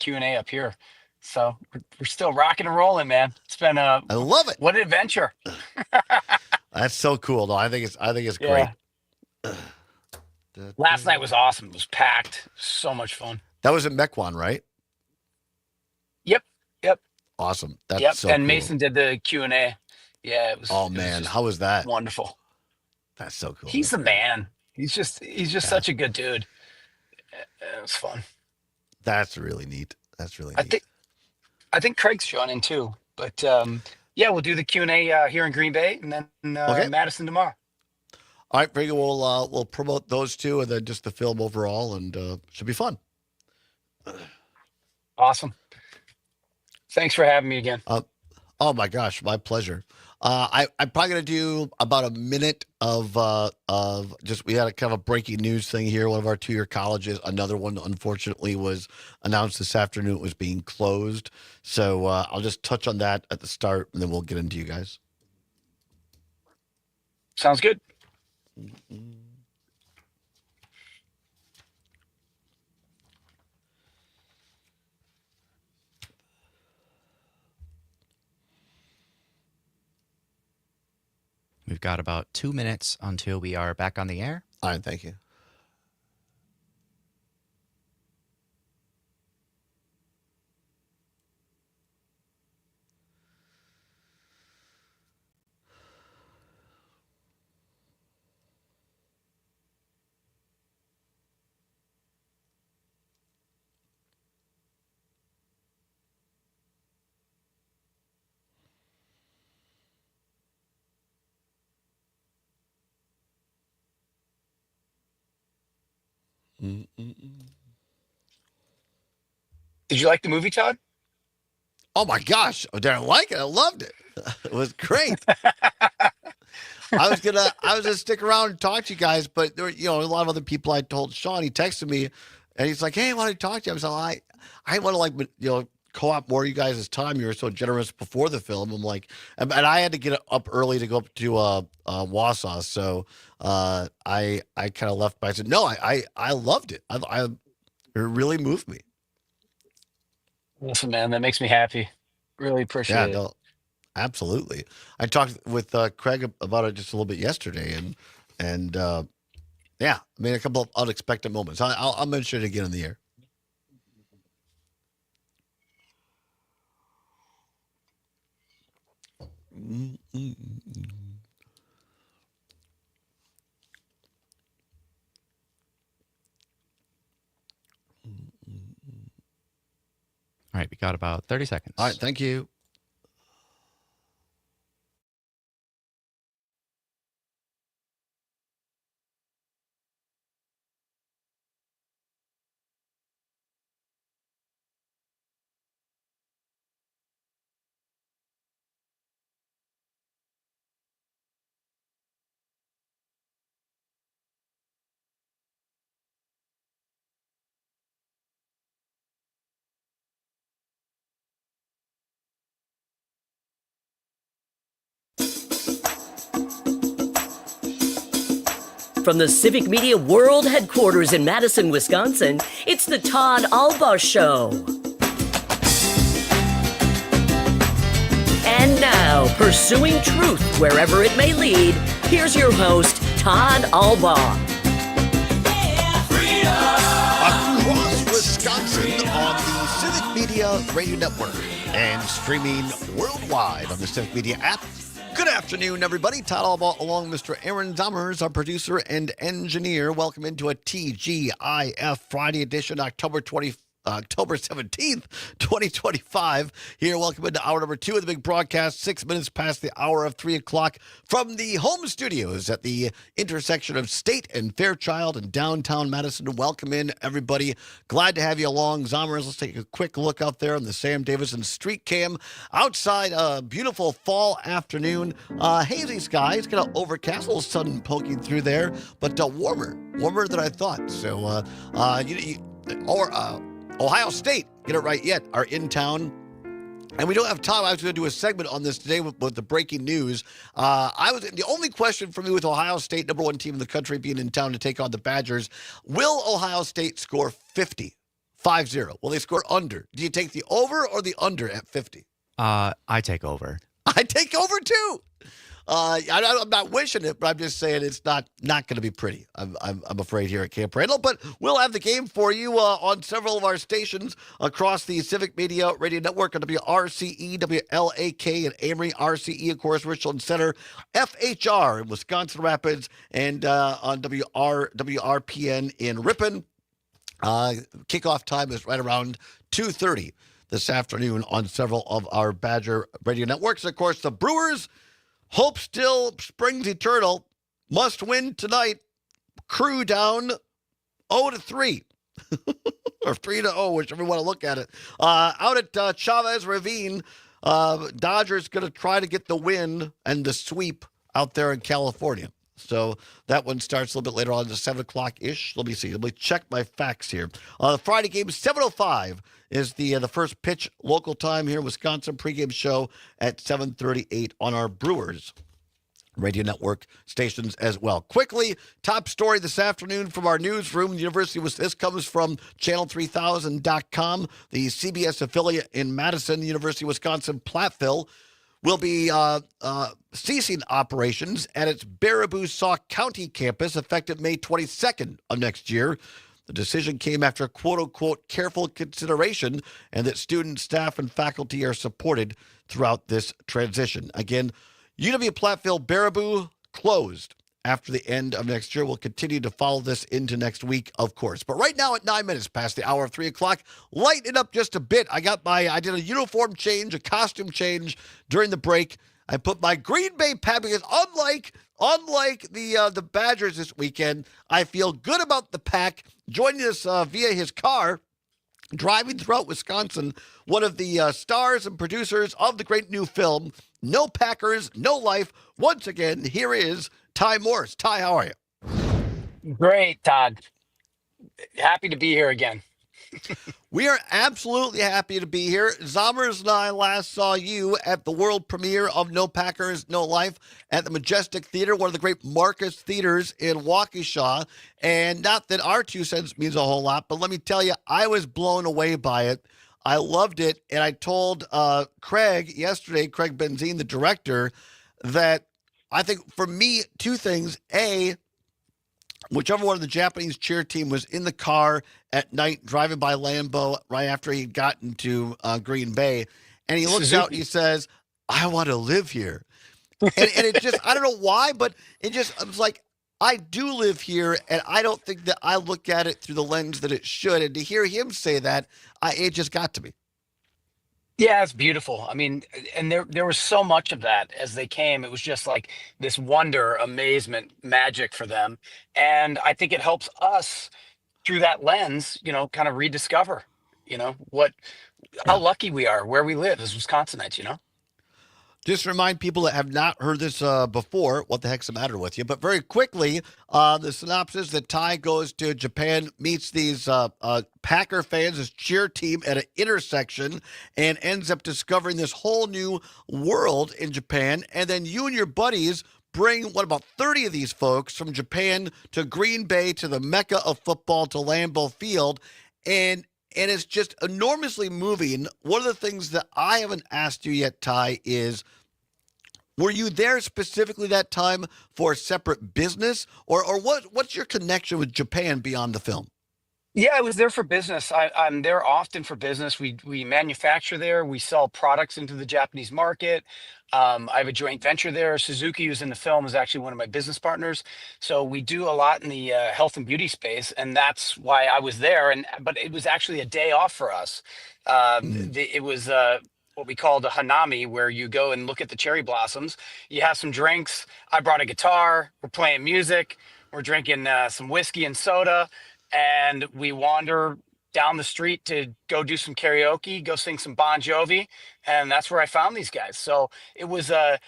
Q&A up here. So we're still rocking and rolling, man. It's been I love it. What an adventure. That's so cool, though. I think it's great. Last night was awesome. It was packed. So much fun. That was in Mequon, right? Yep. Awesome. That's so and cool. Mason did the Q&A. Yeah, it was. Oh it was man, just how was that? wonderful. That's so cool. He's the man. He's just such a good dude. It was fun. That's really neat. I think Craig's showing in too. But yeah, we'll do the Q&A here in Green Bay and then Madison tomorrow. All right, very good. We'll promote those two and then just the film overall, and should be fun. Awesome. Thanks for having me again. Oh my gosh, my pleasure. I'm probably gonna do about a minute of just, we had a kind of a breaking news thing here. One of our 2-year colleges, another one unfortunately was announced this afternoon, it was being closed. So I'll just touch on that at the start, and then we'll get into you guys. Sounds good. We've got about 2 minutes until we are back on the air. All right, thank you. Did you like the movie, Todd? Oh my gosh, I didn't like it. I loved it. It was great. I was gonna stick around and talk to you guys, but there were, a lot of other people. I told Sean, he texted me, and he's like, "Hey, I want to talk to you." I was like, I want to co-op more of you guys' time. You were so generous before the film. I'm like, and I had to get up early to go up to Wausau, so I kind of left. But I said, no, I loved it. It really moved me. Listen, man, that makes me happy. Really appreciate it. No, Absolutely. I talked with Craig about it just a little bit yesterday, and yeah, I mean, a couple of unexpected moments. I'll mention it again in the air. All right, we got about 30 seconds. All right, thank you. From the Civic Media World Headquarters in Madison, Wisconsin, it's the Todd Allbaugh Show. And now, pursuing truth wherever it may lead, here's your host, Todd Allbaugh. Across Wisconsin on the Civic Media Radio Network and streaming worldwide on the Civic Media app. Good afternoon, everybody. Todd Allbaugh along with Mr. Aaron Zummers, our producer and engineer. Welcome into a TGIF Friday edition, October 17th, 2025. Here, welcome into hour number 2 of the big broadcast, 6 minutes past the hour of 3 o'clock from the home studios at the intersection of State and Fairchild in downtown Madison. Welcome in, everybody. Glad to have you along. Zommers, let's take a quick look out there on the Sam Davison Street Cam. Outside, a beautiful fall afternoon. Hazy skies, kind of overcast, a little sun poking through there, but warmer than I thought. So, Ohio State, get it right yet, are in town. And we don't have time. I was going to do a segment on this today with the breaking news. The only question for me with Ohio State, number 1 team in the country, being in town to take on the Badgers, will Ohio State score 50? 5-0. Will they score under? Do you take the over or the under at 50? I take over. I take over too. I'm not wishing it, but I'm just saying it's not going to be pretty. I'm afraid here at Camp Randall, but we'll have the game for you on several of our stations across the Civic Media Radio Network on WRCE, WLAK, and Amory, RCE, of course, Richland Center, FHR in Wisconsin Rapids, and on WRPN in Ripon. Kickoff time is right around 2:30 this afternoon on several of our Badger radio networks. Of course, the Brewers. Hope still springs eternal. Must win tonight. Crew down 0-3. or 3-0, whichever you want to look at it. Out at Chavez Ravine, Dodgers going to try to get the win and the sweep out there in California. So that one starts a little bit later on, at 7 o'clock-ish. Let me see. Let me check my facts here. The Friday game, 7:05 is the first pitch local time here in Wisconsin. Pregame show at 7:38 on our Brewers Radio Network stations as well. Quickly, top story this afternoon from our newsroom. The University this comes from channel3000.com. The CBS affiliate in Madison, the University of Wisconsin Platteville, will be ceasing operations at its Baraboo-Sauk County campus effective May 22nd of next year. The decision came after quote-unquote careful consideration and that students, staff, and faculty are supported throughout this transition. Again, UW-Platteville Baraboo closed after the end of next year. We'll continue to follow this into next week, of course. But right now at 9 minutes past the hour of 3 o'clock, lighten it up just a bit. I did a uniform change, a costume change during the break. I put my Green Bay pad because unlike the Badgers this weekend, I feel good about the Pack joining us via his car, driving throughout Wisconsin, one of the stars and producers of the great new film, No Packers, No Life. Once again, here is Ty Morris. Ty, how are you? Great, Todd. Happy to be here again. We are absolutely happy to be here. Zommers and I last saw you at the world premiere of No Packers, No Life at the Majestic Theater, one of the great Marcus theaters in Waukesha. And not that our 2 cents means a whole lot, but let me tell you, I was blown away by it. I loved it. And I told Craig yesterday, Craig Benzine, the director, that I think for me, two things. A, whichever one of the Japanese cheer team was in the car at night driving by Lambeau right after he'd gotten to Green Bay, and he looks out and he says, I want to live here. And it just, I don't know why, but I was like, I do live here, and I don't think that I look at it through the lens that it should. And to hear him say that, it just got to me. Yeah, it's beautiful. I mean, and there was so much of that as they came. It was just like this wonder, amazement, magic for them. And I think it helps us through that lens, kind of rediscover, how lucky we are where we live as Wisconsinites. Just remind people that have not heard this before, what the heck's the matter with you? But very quickly, the synopsis that Ty goes to Japan, meets these Packer fans, this cheer team at an intersection, and ends up discovering this whole new world in Japan. And then you and your buddies bring, about 30 of these folks from Japan to Green Bay, to the Mecca of football, to Lambeau Field. And it's just enormously moving. One of the things that I haven't asked you yet, Ty, is were you there specifically that time for a separate business, or what's your connection with Japan beyond the film? Yeah, I was there for business. I'm there often for business. We manufacture there. We sell products into the Japanese market. I have a joint venture there. Suzuki, who's in the film, is actually one of my business partners. So we do a lot in the health and beauty space, and that's why I was there. But it was actually a day off for us. It was what we called a hanami, where you go and look at the cherry blossoms. You have some drinks. I brought a guitar. We're playing music. We're drinking some whiskey and soda, and we wander down the street to go do some karaoke, go sing some Bon Jovi, and that's where I found these guys. So it was a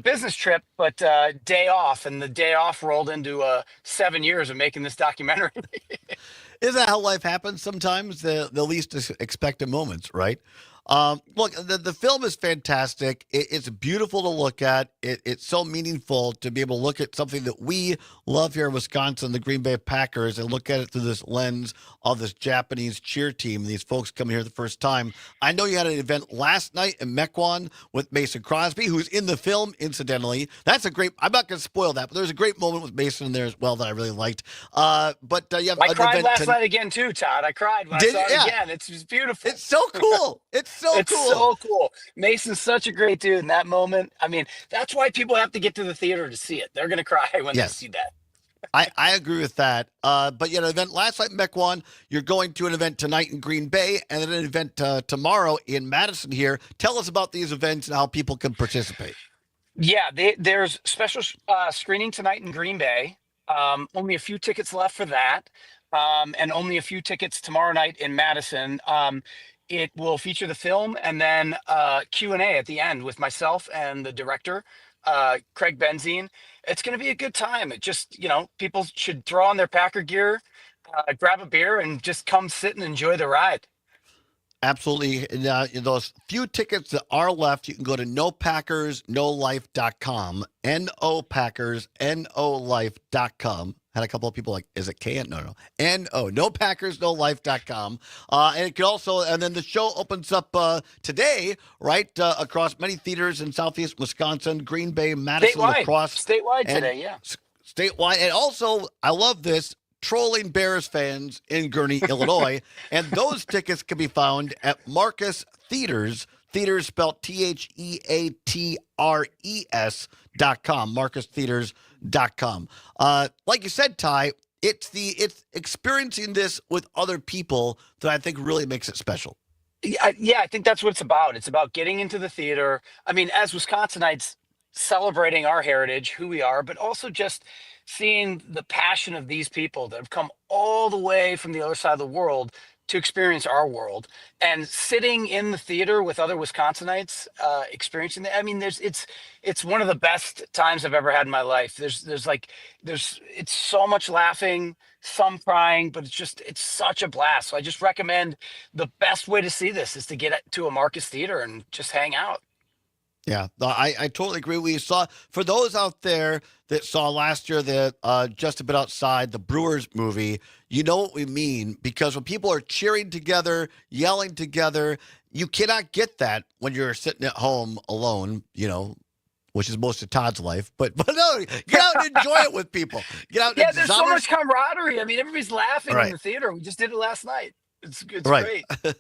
business trip, but day off, and the day off rolled into 7 years of making this documentary. Isn't that how life happens sometimes? The least expected moments, right? Look, the film is fantastic. It's beautiful to look at. It's so meaningful to be able to look at something that we love here in Wisconsin, the Green Bay Packers, and look at it through this lens of this Japanese cheer team, these folks coming here the first time. I know you had an event last night in Mequon with Mason Crosby, who's in the film, incidentally. That's a great, I'm not going to spoil that, but there's a great moment with Mason in there as well that I really liked. But you have I cried last night again too, Todd. I cried when I saw it again. It's just beautiful. It's so cool. It's so cool. Mason's such a great dude in that moment. I mean, that's why people have to get to the theater to see it. They're going to cry when they see that. I agree with that. But you had an event last night in Mequon. You're going to an event tonight in Green Bay, and then an event tomorrow in Madison here. Tell us about these events and how people can participate. Yeah, there's special screening tonight in Green Bay. Only a few tickets left for that, and only a few tickets tomorrow night in Madison. It will feature the film and then Q&A at the end with myself and the director, Craig Benzine. It's going to be a good time. It just, people should throw on their Packer gear, grab a beer, and just come sit and enjoy the ride. Absolutely. Those few tickets that are left, you can go to nopackersnolife.com, nopackersnolife.com. Had a couple of people like, is it K? No. nopackersnolife.com. And it can also, and then the show opens up today, right, across many theaters in Southeast Wisconsin, Green Bay, Madison, statewide today, yeah. Statewide. And also, I love this, trolling Bears fans in Gurnee, Illinois. And those tickets can be found at Marcus Theaters, spelled TheaTres.com, MarcusTheaters.com. Like you said, Ty, it's experiencing this with other people that I think really makes it special. Yeah, I think that's what it's about. It's about getting into the theater. I mean, as Wisconsinites, celebrating our heritage, who we are, but also just seeing the passion of these people that have come all the way from the other side of the world to experience our world, and sitting in the theater with other Wisconsinites, experiencing that. I mean, it's one of the best times I've ever had in my life. It's so much laughing, some crying, but it's such a blast. So I just recommend the best way to see this is to get to a Marcus Theater and just hang out. Yeah, I totally agree. We saw, for those out there that saw last year the Just a Bit Outside, the Brewers movie, you know what we mean, because when people are cheering together, yelling together, you cannot get that when you're sitting at home alone, which is most of Todd's life. But no, get out and enjoy it with people. Get out. Yeah, there's so much camaraderie. I mean, everybody's laughing in Right. the theater. We just did it last night. It's Right. great.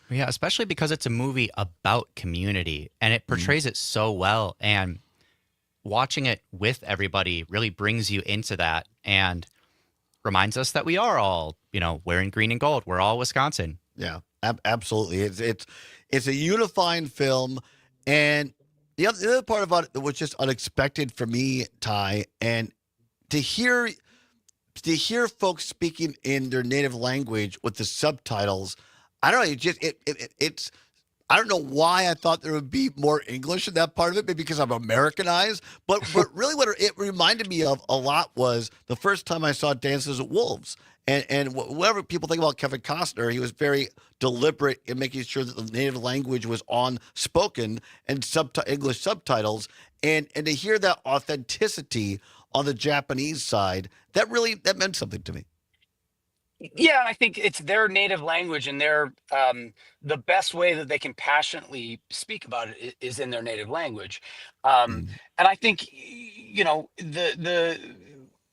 Yeah, especially because it's a movie about community and it portrays it so well. And watching it with everybody really brings you into that and reminds us that we are all, wearing green and gold. We're all Wisconsin. Yeah, absolutely. It's a unifying film. And the other part about it that was just unexpected for me, Ty, and to hear folks speaking in their native language with the subtitles, I don't know. It's. I don't know why I thought there would be more English in that part of it, maybe because I'm Americanized. But really, what it reminded me of a lot was the first time I saw Dances with Wolves, and whatever people think about Kevin Costner, he was very deliberate in making sure that the native language was spoken and English subtitles, and to hear that authenticity on the Japanese side, that meant something to me. Yeah, and I think it's their native language, and their the best way that they can passionately speak about it is in their native language. And I think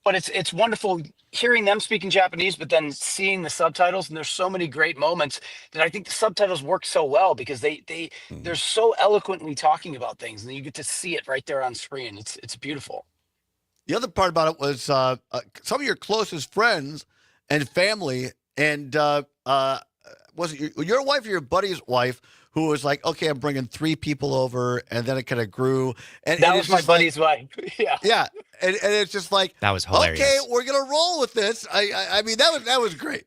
but it's wonderful hearing them speaking Japanese, but then seeing the subtitles. And there's so many great moments that I think the subtitles work so well because they're so eloquently talking about things, and you get to see it right there on screen. It's beautiful. The other part about it was some of your closest friends and family, and was it your wife or your buddy's wife who was like, okay, I'm bringing 3 people over, and then it kind of grew. And that was my buddy's wife. Yeah. Yeah, and it's just like, that was hilarious. Okay, we're gonna roll with this. I mean, that was great.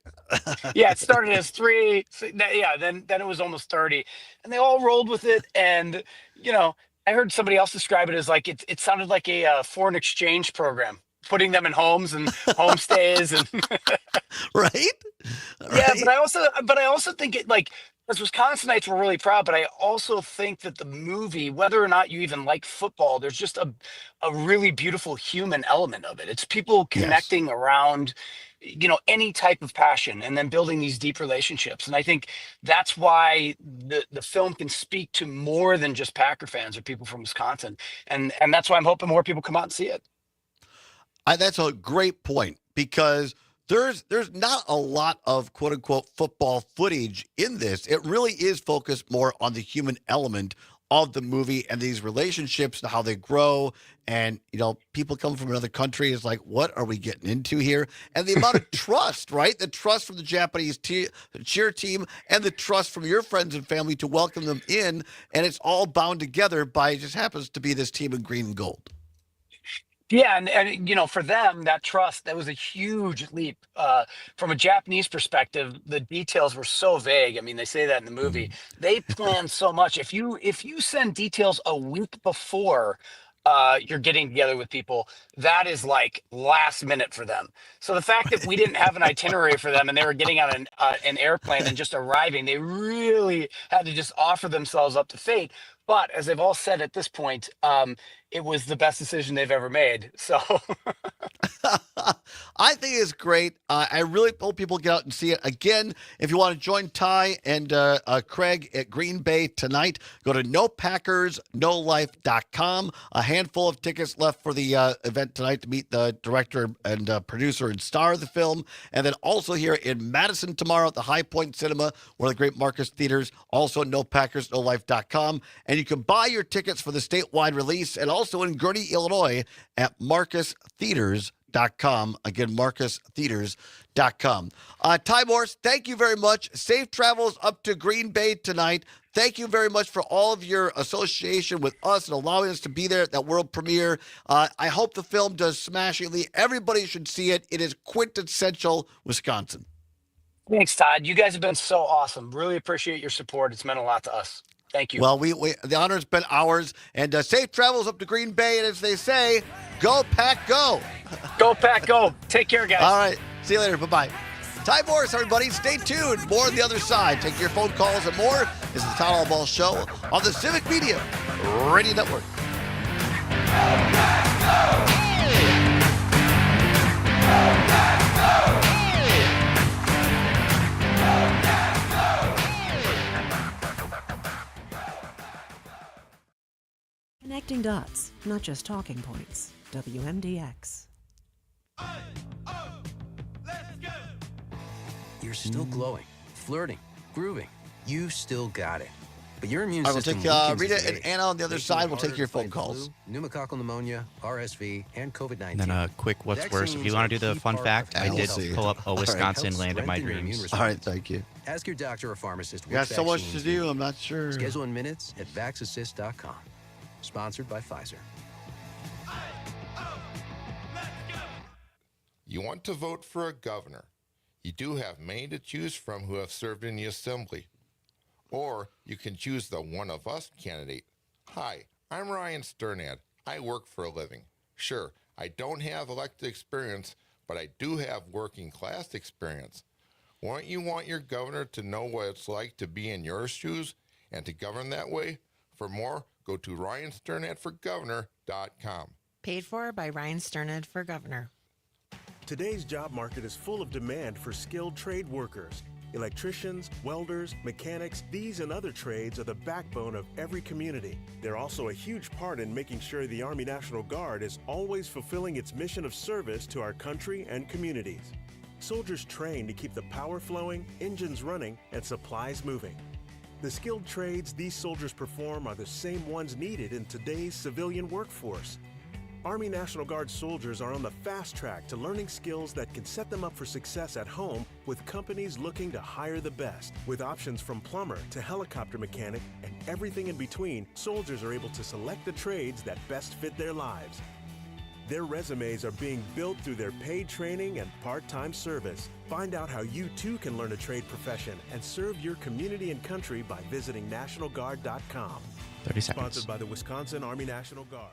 Yeah, it started as 3. Yeah, then it was almost 30, and they all rolled with it. And I heard somebody else describe it as like it sounded like a foreign exchange program, putting them in homes and homestays and right. Yeah, but I also think it, like, as Wisconsinites, we're really proud, but I also think that the movie, whether or not you even like football, there's just a really beautiful human element of it. It's people connecting around, any type of passion, and then building these deep relationships. And I think that's why the film can speak to more than just Packer fans or people from Wisconsin. And that's why I'm hoping more people come out and see it. That's a great point, because there's not a lot of quote unquote football footage in this. It really is focused more on the human element of the movie and these relationships and how they grow. And, people come from another country is like, what are we getting into here? And the amount of trust, right? The trust from the Japanese cheer team and the trust from your friends and family to welcome them in. And it's all bound together by, it just happens to be this team in green and gold. Yeah, and for them, that trust, that was a huge leap. From a Japanese perspective, the details were so vague. I mean, they say that in the movie. They plan so much. If you send details a week before you're getting together with people, that is like last minute for them. So the fact that we didn't have an itinerary for them and they were getting on an airplane and just arriving, they really had to just offer themselves up to fate. But as they've all said at this point, it was the best decision they've ever made. So I think it's great. I really hope people get out and see it. Again, if you want to join Ty and Craig at Green Bay tonight, go to nopackersnolife.com. A handful of tickets left for the event tonight to meet the director and producer and star of the film. And then also here in Madison tomorrow at the High Point Cinema, one of the great Marcus Theaters, also nopackersnolife.com. And you can buy your tickets for the statewide release and also in Gurnee, Illinois at marcustheaters.com. Again, marcustheaters.com. Ty Morse, thank you very much. Safe travels up to Green Bay tonight. Thank you very much for all of your association with us and allowing us to be there at that world premiere. I hope the film does smashingly. Everybody should see it. It is quintessential Wisconsin. Thanks, Todd. You guys have been so awesome. Really appreciate your support. It's meant a lot to us. Thank you. Well, the honor's been ours, and safe travels up to Green Bay. And as they say, go Pack, go. Go Pack, go. Take care, guys. All right. See you later. Bye-bye. Ty Morris, everybody. Stay tuned. More on the other side. Take your phone calls and more. This is the Todd Allbaugh Show on the Civic Media Radio Network. Connecting dots, not just talking points. WMDX. You're still glowing, flirting, grooving. You still got it. But your immune All right, system we'll take weakens Rita as it and ages, Anna on the other making side. it We'll harder take your to fight phone calls. flu, pneumococcal pneumonia, RSV, and COVID-19. And then a quick what's worse. If you want to do the fun fact, I did pull up a Wisconsin land of my dreams. All right, thank you. Ask your doctor or pharmacist. Got which so much to vaccines do, you need. I'm not sure. Schedule in minutes at vaxassist.com. Sponsored by Pfizer. You want to vote for a governor. You do have many to choose from who have served in the assembly. Or you can choose the one of us candidate. Hi, I'm Ryan Sternad. I work for a living. Sure, I don't have elected experience, but I do have working class experience. Wouldn't you want your governor to know what it's like to be in your shoes and to govern that way? For more, go to ryansternadforgovernor.com. Paid for by Ryan Sternad for Governor. Today's job market is full of demand for skilled trade workers. Electricians, welders, mechanics, these and other trades are the backbone of every community. They're also a huge part in making sure the Army National Guard is always fulfilling its mission of service to our country and communities. Soldiers train to keep the power flowing, engines running, and supplies moving. The skilled trades these soldiers perform are the same ones needed in today's civilian workforce. Army National Guard soldiers are on the fast track to learning skills that can set them up for success at home with companies looking to hire the best. With options from plumber to helicopter mechanic and everything in between, soldiers are able to select the trades that best fit their lives. Their resumes are being built through their paid training and part-time service. Find out how you too can learn a trade profession and serve your community and country by visiting NationalGuard.com. 30 seconds. Sponsored by the Wisconsin Army National Guard.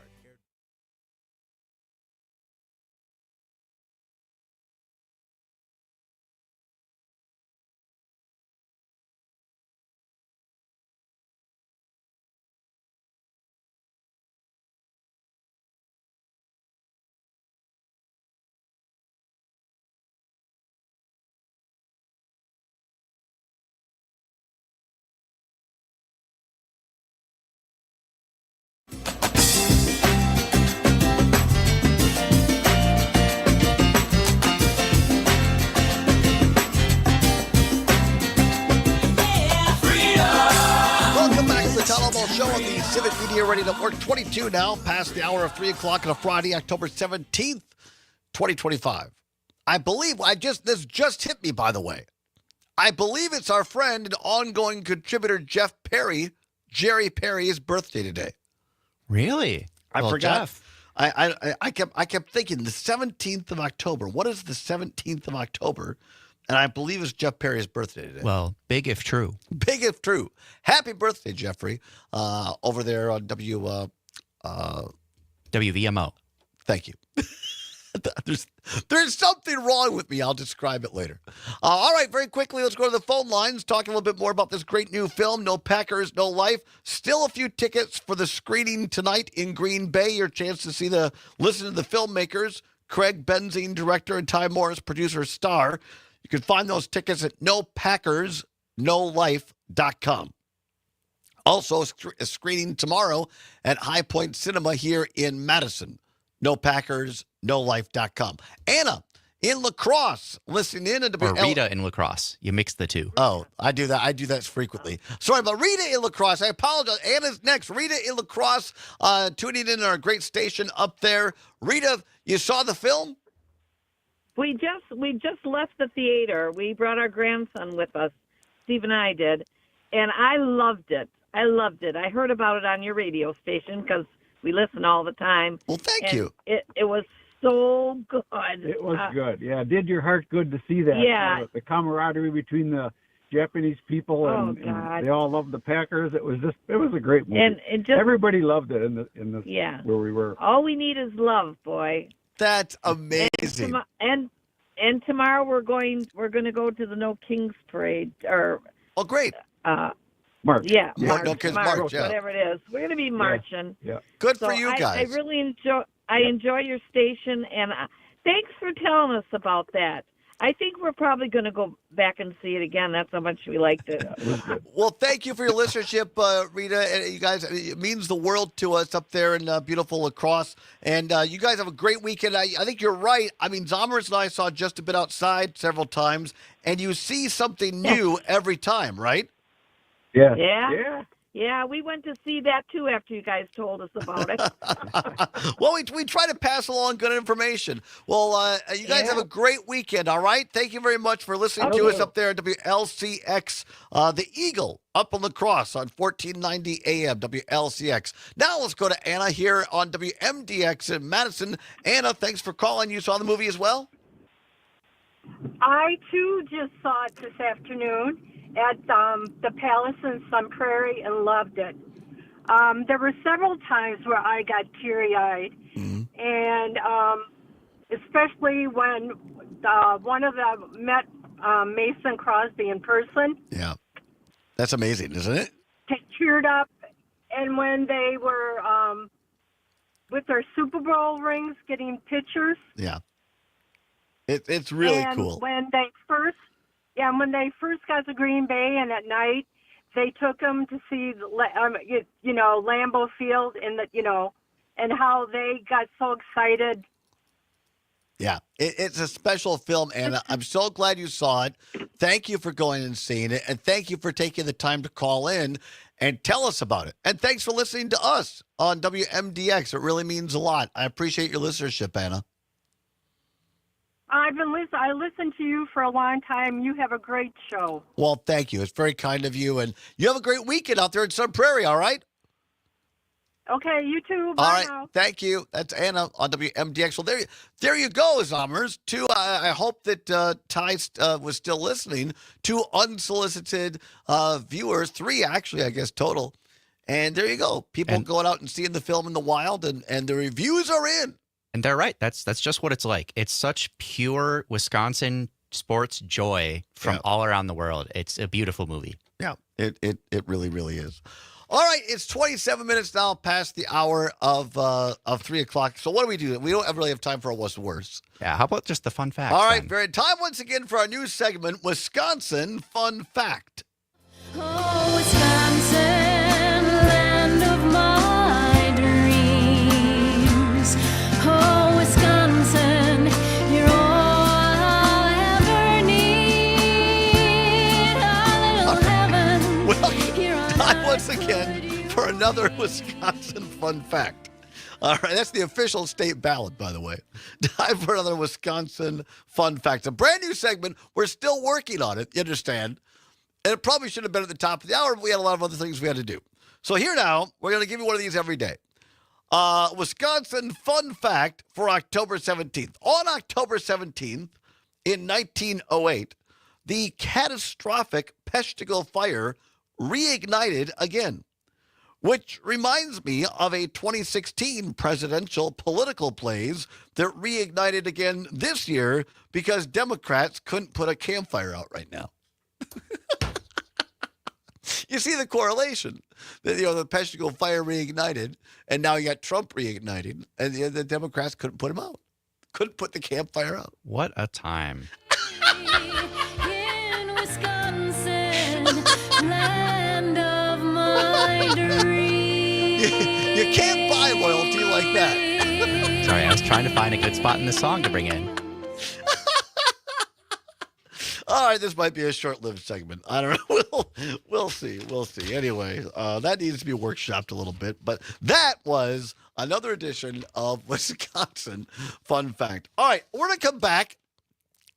Show on the Civic Media Radio Network. 22 now, past the hour of 3 o'clock on a Friday, October 17th, 2025. I believe, this just hit me, by the way. I believe it's our friend and ongoing contributor, Jeff Perry, Jerry Perry's birthday today. Really? I Well, forgot. Jeff. I kept thinking the 17th of October. What is the 17th of October? And I believe it's Jeff Perry's birthday today. Well, big if true. Big if true. Happy birthday, Jeffrey, over there on WVMO. Thank you. There's something wrong with me. I'll describe it later. All right, very quickly, let's go to the phone lines, talking a little bit more about this great new film, No Packers, No Life. Still a few tickets for the screening tonight in Green Bay. Your chance to listen to the filmmakers, Craig Benzine, director, and Ty Morris, producer, star. You can find those tickets at nopackersnolife.com. Also, a screening tomorrow at High Point Cinema here in Madison. nopackersnolife.com. Anna in La Crosse, listening in. Or Rita in La Crosse. You mix the two. Oh, I do that. I do that frequently. Sorry, but Rita in La Crosse. I apologize. Anna's next. Rita in La Crosse, tuning in our great station up there. Rita, you saw the film? We just left the theater. We brought our grandson with us. Steve and I did, and I loved it. I heard about it on your radio station because we listen all the time. Well, thank you. It was so good. It was good. Yeah, it did your heart good to see that. Yeah. The camaraderie between the Japanese people and they all loved the Packers. It was a great movie. And just, everybody loved it in the yeah. where we were. All we need is love, boy. That's amazing. And And tomorrow we're going to go to the No Kings Parade. Oh, great. March. Yeah, Yeah, No Kings March, yeah. whatever it is. We're going to be marching. Yeah. Good So for you guys. I really enjoy your station, and thanks for telling us about that. I think we're probably going to go back and see it again. That's how much we liked it. Well, thank you for your listenership, Rita. And you guys, it means the world to us up there in beautiful La Crosse. And you guys have a great weekend. I think you're right. I mean, Zommers and I saw Just a Bit Outside several times, and you see something new every time, right? Yeah. Yeah, we went to see that too after you guys told us about it. Well, we try to pass along good information. Well, you guys have a great weekend, all right? Thank you very much for listening to us up there at WLCX, the Eagle, up on La Crosse on 1490 AM, WLCX. Now let's go to Anna here on WMDX in Madison. Anna, thanks for calling. You saw the movie as well? I, too, just saw it this afternoon at the Palace in Sun Prairie and loved it. There were several times where I got teary-eyed, and especially when one of them met Mason Crosby in person. Yeah. That's amazing, isn't it? They teared up, and when they were with their Super Bowl rings getting pictures. Yeah. It's really cool. When they first got to Green Bay, and at night they took them to see, Lambeau Field, and and how they got so excited. Yeah, it's a special film, Anna. I'm so glad you saw it. Thank you for going and seeing it, and thank you for taking the time to call in and tell us about it. And thanks for listening to us on WMDX. It really means a lot. I appreciate your listenership, Anna. I've been listening. I listened to you for a long time. You have a great show. Well, thank you. It's very kind of you, and you have a great weekend out there in Sun Prairie. All right. Okay, you too. Bye All right, now. thank you. That's Anna on WMDX. Well, there you go, Zommers. I hope that Ty was still listening. 2 unsolicited viewers, 3 actually, I guess, total. And there you go. People going out and seeing the film in the wild, and the reviews are in. And they're right. That's just what it's like. It's such pure Wisconsin sports joy from all around the world. It's a beautiful movie. Yeah, it really, really is. All right, it's 27 minutes now past the hour of 3 o'clock. So what do? We don't really have time for a what's worse. Yeah, how about just the fun facts? All right, then? very time once again for our new segment, Wisconsin Fun Fact. Oh, Wisconsin, land of my dreams. Oh, Wisconsin, you're all I'll ever need. A little heaven. Well, time once again for another Wisconsin Fun Fact. All right, that's the official state ballot, by the way. Time for another Wisconsin Fun Fact. A brand new segment. We're still working on it, you understand? And it probably should have been at the top of the hour, but we had a lot of other things we had to do. So here now, we're going to give you one of these every day. Wisconsin Fun Fact for October 17th. On October 17th, in 1908, the catastrophic Peshtigo fire reignited again, which reminds me of a 2016 presidential political plays that reignited again this year because Democrats couldn't put a campfire out right now. You see the correlation. The Peshtigo fire reignited, and now you got Trump reigniting, and the Democrats couldn't put him out. Couldn't put the campfire out. What a time. In Wisconsin, land of my dreams. You can't buy loyalty like that. Sorry, I was trying to find a good spot in the song to bring in. All right, this might be a short-lived segment. I don't know. We'll see. We'll see. Anyway, that needs to be workshopped a little bit. But that was another edition of Wisconsin Fun Fact. All right, we're going to come back.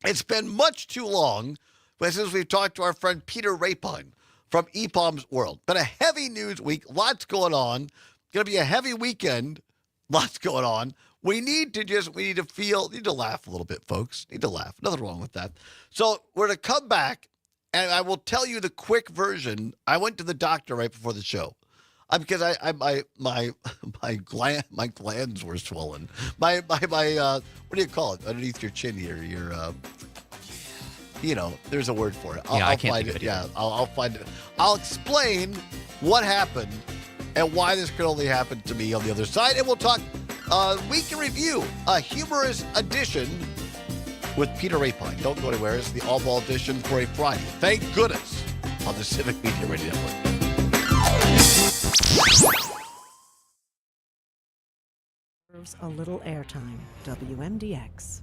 It's been much too long since we've talked to our friend Peter Rapine from EPOM's World. Been a heavy news week. Lots going on. Going to be a heavy weekend. Lots going on. We need to laugh a little bit, folks. Need to laugh. Nothing wrong with that. So we're going to come back, and I will tell you the quick version. I went to the doctor right before the show. Because my glands were swollen. My what do you call it underneath your chin here? There's a word for it. I can't find think of it. it Yeah, either. I'll find it. I'll explain what happened and why this could only happen to me on the other side, and we'll talk week in review, a humorous edition with Peter Rapine. Don't go anywhere. It's the Allbaugh edition for a Friday. Thank goodness on the Civic Media Radio Network. A little airtime. WMDX.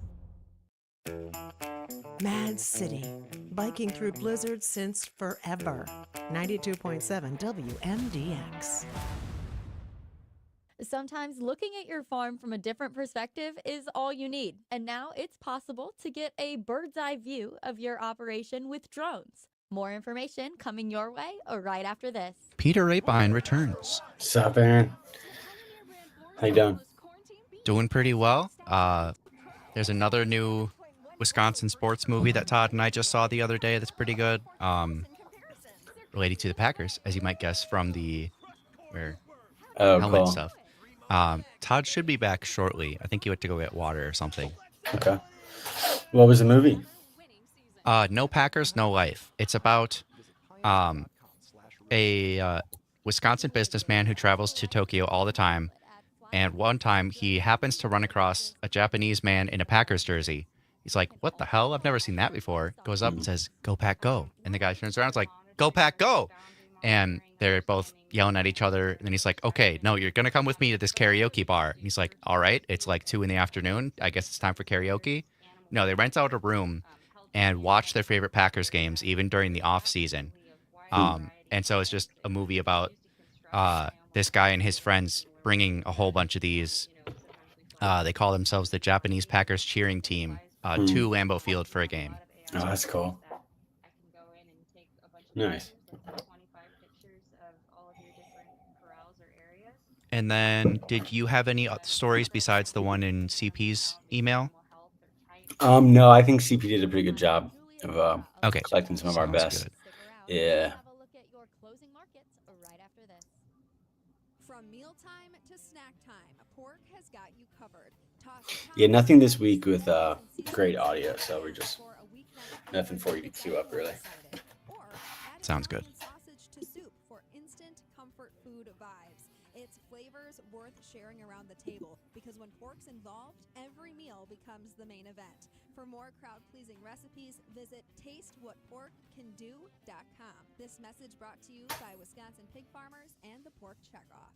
Mad City. Biking through blizzards since forever. 92.7 WMDX. Sometimes looking at your farm from a different perspective is all you need. And now it's possible to get a bird's eye view of your operation with drones. More information coming your way or right after this. Peter Rapine returns. Sup, Aaron? How you doing? Doing pretty well. There's another new Wisconsin sports movie that Todd and I just saw the other day that's pretty good. Related to the Packers, as you might guess from the helmet cool. stuff. Todd should be back shortly. I think he went to go get water or something. Okay. What was the movie? No Packers, No Life. It's about a Wisconsin businessman who travels to Tokyo all the time. And one time he happens to run across a Japanese man in a Packers jersey. He's like, what the hell? I've never seen that before. Goes up and says, go Pack, go. And the guy turns around and is like, go Pack, go. And they're both yelling at each other. And then he's like, okay, no, you're going to come with me to this karaoke bar. And he's like, all right, it's like 2 p.m. I guess it's time for karaoke. No, they rent out a room and watch their favorite Packers games, even during the off season. And so it's just a movie about this guy and his friends bringing a whole bunch of these. They call themselves the Japanese Packers cheering team to Lambeau Field for a game. Oh, that's cool. Nice. And then, did you have any stories besides the one in CP's email? No, I think CP did a pretty good job of collecting some of our Sounds best. good. Yeah. From mealtime to snack time, Pork has got you covered. Yeah, nothing this week with great audio, so we're just nothing for you to queue up really. Sounds good. Sausage to soup for instant comfort food vibes. It's flavors worth sharing around the table because when pork's involved, every meal becomes the main event. For more crowd-pleasing recipes, visit tastewhatporkcando.com. This message brought to you by Wisconsin pig farmers and the Pork Checkoff.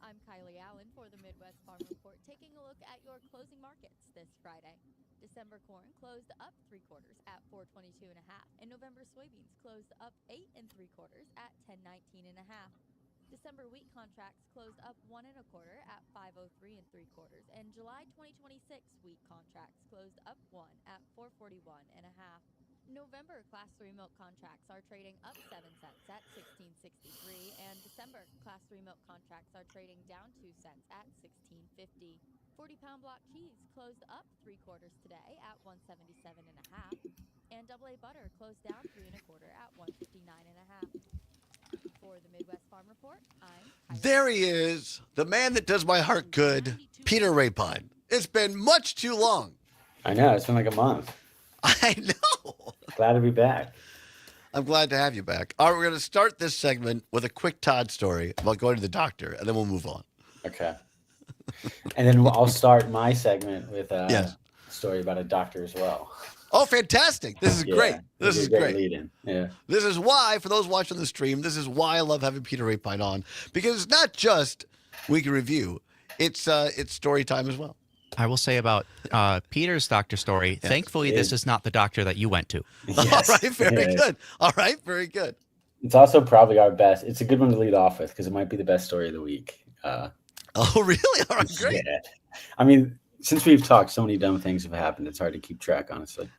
I'm Kylie Allen for the Midwest Farm Report, taking a look at your closing markets this Friday. December corn closed up 3/4 at $4.22.5, and November soybeans closed up 8 3/4 at $10.19.5. December wheat contracts closed up 1 1/4 at $5.03 3/4, and July 2026 wheat contracts closed up 1 at $4.41.5. November Class 3 milk contracts are trading up 7 cents at $16.63, and December Class 3 milk contracts are trading down 2 cents at $16.50. 40-pound block cheese closed up 3/4 today at $1.77.5, and AA butter closed down 3 1/4 at $1.59.5. For the Midwest Farm Report, I'm There he is, the man that does my heart good, Peter Rapine. It's been much too long. I know, it's been like a month. I know. Glad to be back. I'm glad to have you back. All right, we're going to start this segment with a quick Todd story about going to the doctor, and then we'll move on. Okay. And then I'll start my segment with a Yes. story about a doctor as well. Oh, fantastic. This is great. This is great. Lead-in. Yeah. This is why, for those watching the stream, this is why I love having Peter Rapine on, because it's not just week in review, it's story time as well. I will say about Peter's doctor story, thankfully, this is not the doctor that you went to. Yes. All right, very Yeah. good. All right, very good. It's also probably our best. It's a good one to lead off with because it might be the best story of the week. Oh, really? All right, great. Yeah. I mean, since we've talked, so many dumb things have happened. It's hard to keep track, honestly.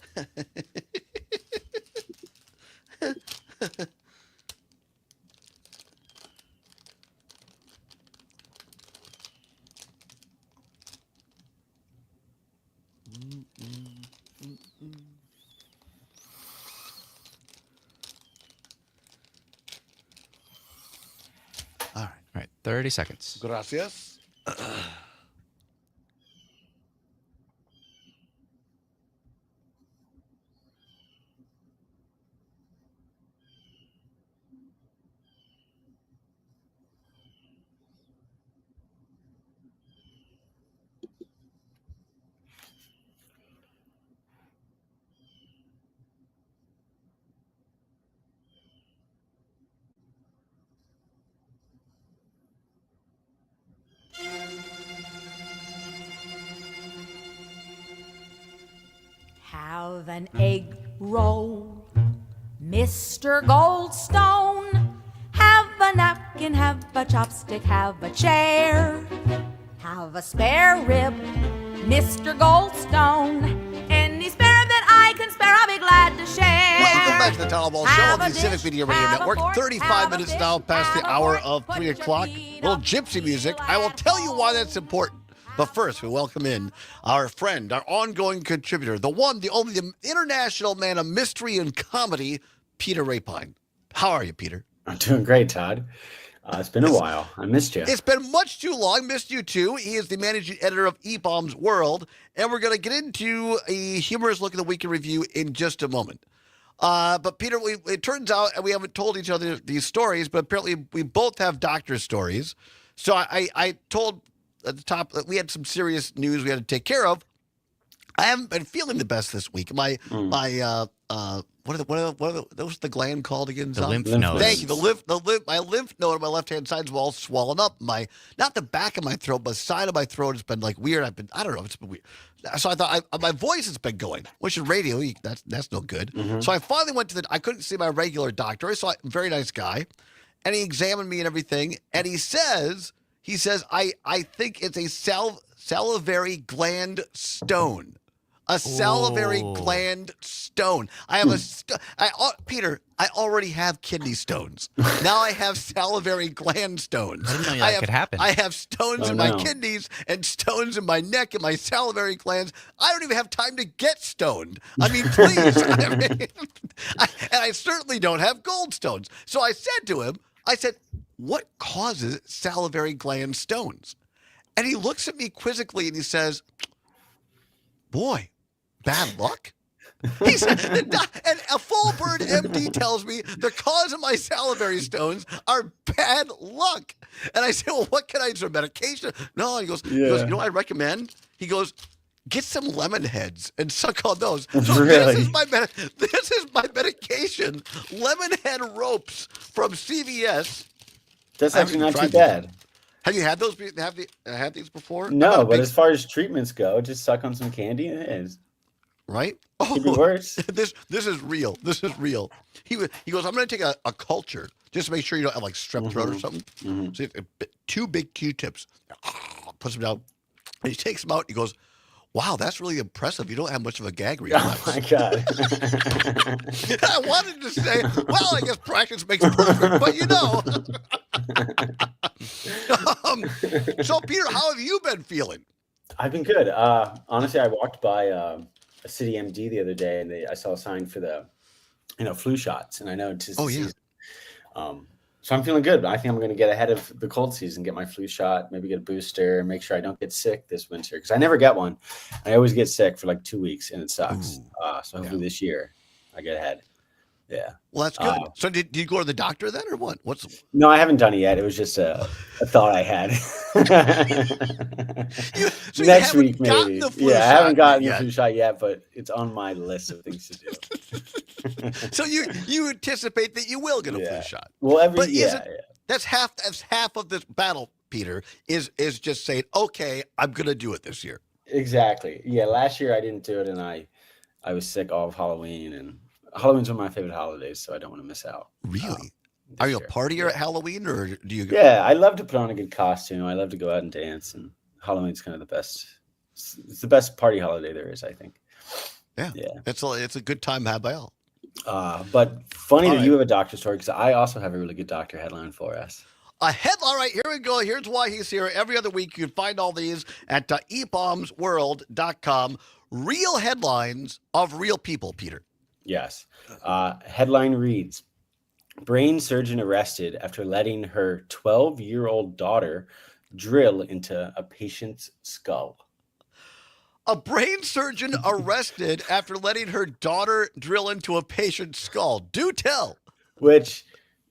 30 seconds. Gracias. Have an egg roll, Mr. Goldstone. Have a napkin, have a chopstick, have a chair. Have a spare rib, Mr. Goldstone. Any spare that I can spare, I'll be glad to share. Welcome back to the Todd Allbaugh Show on the Have a Civic dish, Media Radio have a Network. fork, 35 have a minutes fish, now past the have a hour fork, of put 3 your o'clock. feet Little up, gypsy music. I will tell you why that's important. But first, we welcome in our friend, our ongoing contributor, the one, the only, the international man of mystery and comedy, Peter Rapine. How are you, Peter? I'm doing great, Todd. It's been a while. I missed you. It's been much too long. Missed you too. He is the managing editor of Allbaugh's World, and we're going to get into a humorous look at the week in review in just a moment. But Peter, it turns out, and we haven't told each other these stories, but apparently we both have doctor stories. So I told at the top that we had some serious news we had to take care of. I haven't been feeling the best this week. My what are those the gland called again? The lymph nodes. Thank you. My lymph node on my left hand side's all swollen up. Not the back of my throat, but the side of my throat has been like weird. I don't know. It's been weird. So I thought my voice has been going, which in radio that's no good. Mm-hmm. So I finally went I couldn't see my regular doctor. I saw a very nice guy, and he examined me and everything, and he says I think it's a salivary gland stone. A salivary gland stone. I have Peter, I already have kidney stones. Now I have salivary gland stones. I didn't know that could happen. I have stones in my kidneys and stones in my neck and my salivary glands. I don't even have time to get stoned. I mean, please. I certainly don't have gold stones. So I said to him, what causes salivary gland stones? And he looks at me quizzically and he says, boy, bad luck? He said, and a full bird MD tells me the cause of my salivary stones are bad luck. And I said, well, what can I do? Medication? No, he goes, you know what I recommend? He goes, get some lemon heads and suck on those. So really? This is my medication. Lemon head ropes from CVS. That's actually not too bad. Have you had those? Had these before? No, but as far as treatments go, just suck on some candy and it is. Right? Could be worse. This is real. This is real. He goes, I'm going to take a culture just to make sure you don't have like strep throat or something. Mm-hmm. So 2 big Q-tips. Puts them down. And he takes them out. And he goes, wow, that's really impressive. You don't have much of a gag reflex. Oh, my God. I wanted to say, well, I guess practice makes perfect, but you know. So, Peter, how have you been feeling? I've been good. Honestly, I walked by a City MD the other day, and I saw a sign for the, flu shots, and I know it's the season. So I'm feeling good. I think I'm going to get ahead of the cold season, get my flu shot, maybe get a booster, make sure I don't get sick this winter because I never get one. I always get sick for like 2 weeks, and it sucks. So hopefully this year I get ahead. Yeah. Well, that's good. So did you go to the doctor then or what? No, I haven't done it yet. It was just a thought I had. Next week, maybe. I haven't gotten the flu shot yet, but it's on my list of things to do. So you anticipate that you will get a flu shot. Well, that's half of this battle, Peter, is just saying, okay, I'm going to do it this year. Exactly. Yeah, last year I didn't do it, and I was sick all of Halloween, and Halloween's one of my favorite holidays, so I don't want to miss out. Really? Are you a partier at Halloween, or do you? Yeah, I love to put on a good costume. I love to go out and dance, and Halloween's kind of the best. It's the best party holiday there is, I think. Yeah. It's a good time had by all. But funny that you have a doctor story because I also have a really good doctor headline for us. A headline, all right, here we go. Here's why he's here. Every other week, you can find all these at eBombsWorld.com. Real headlines of real people, Peter. Yes. Headline reads, Brain surgeon arrested after letting her 12-year-old daughter drill into a patient's skull. A brain surgeon arrested after letting her daughter drill into a patient's skull. Do tell. Which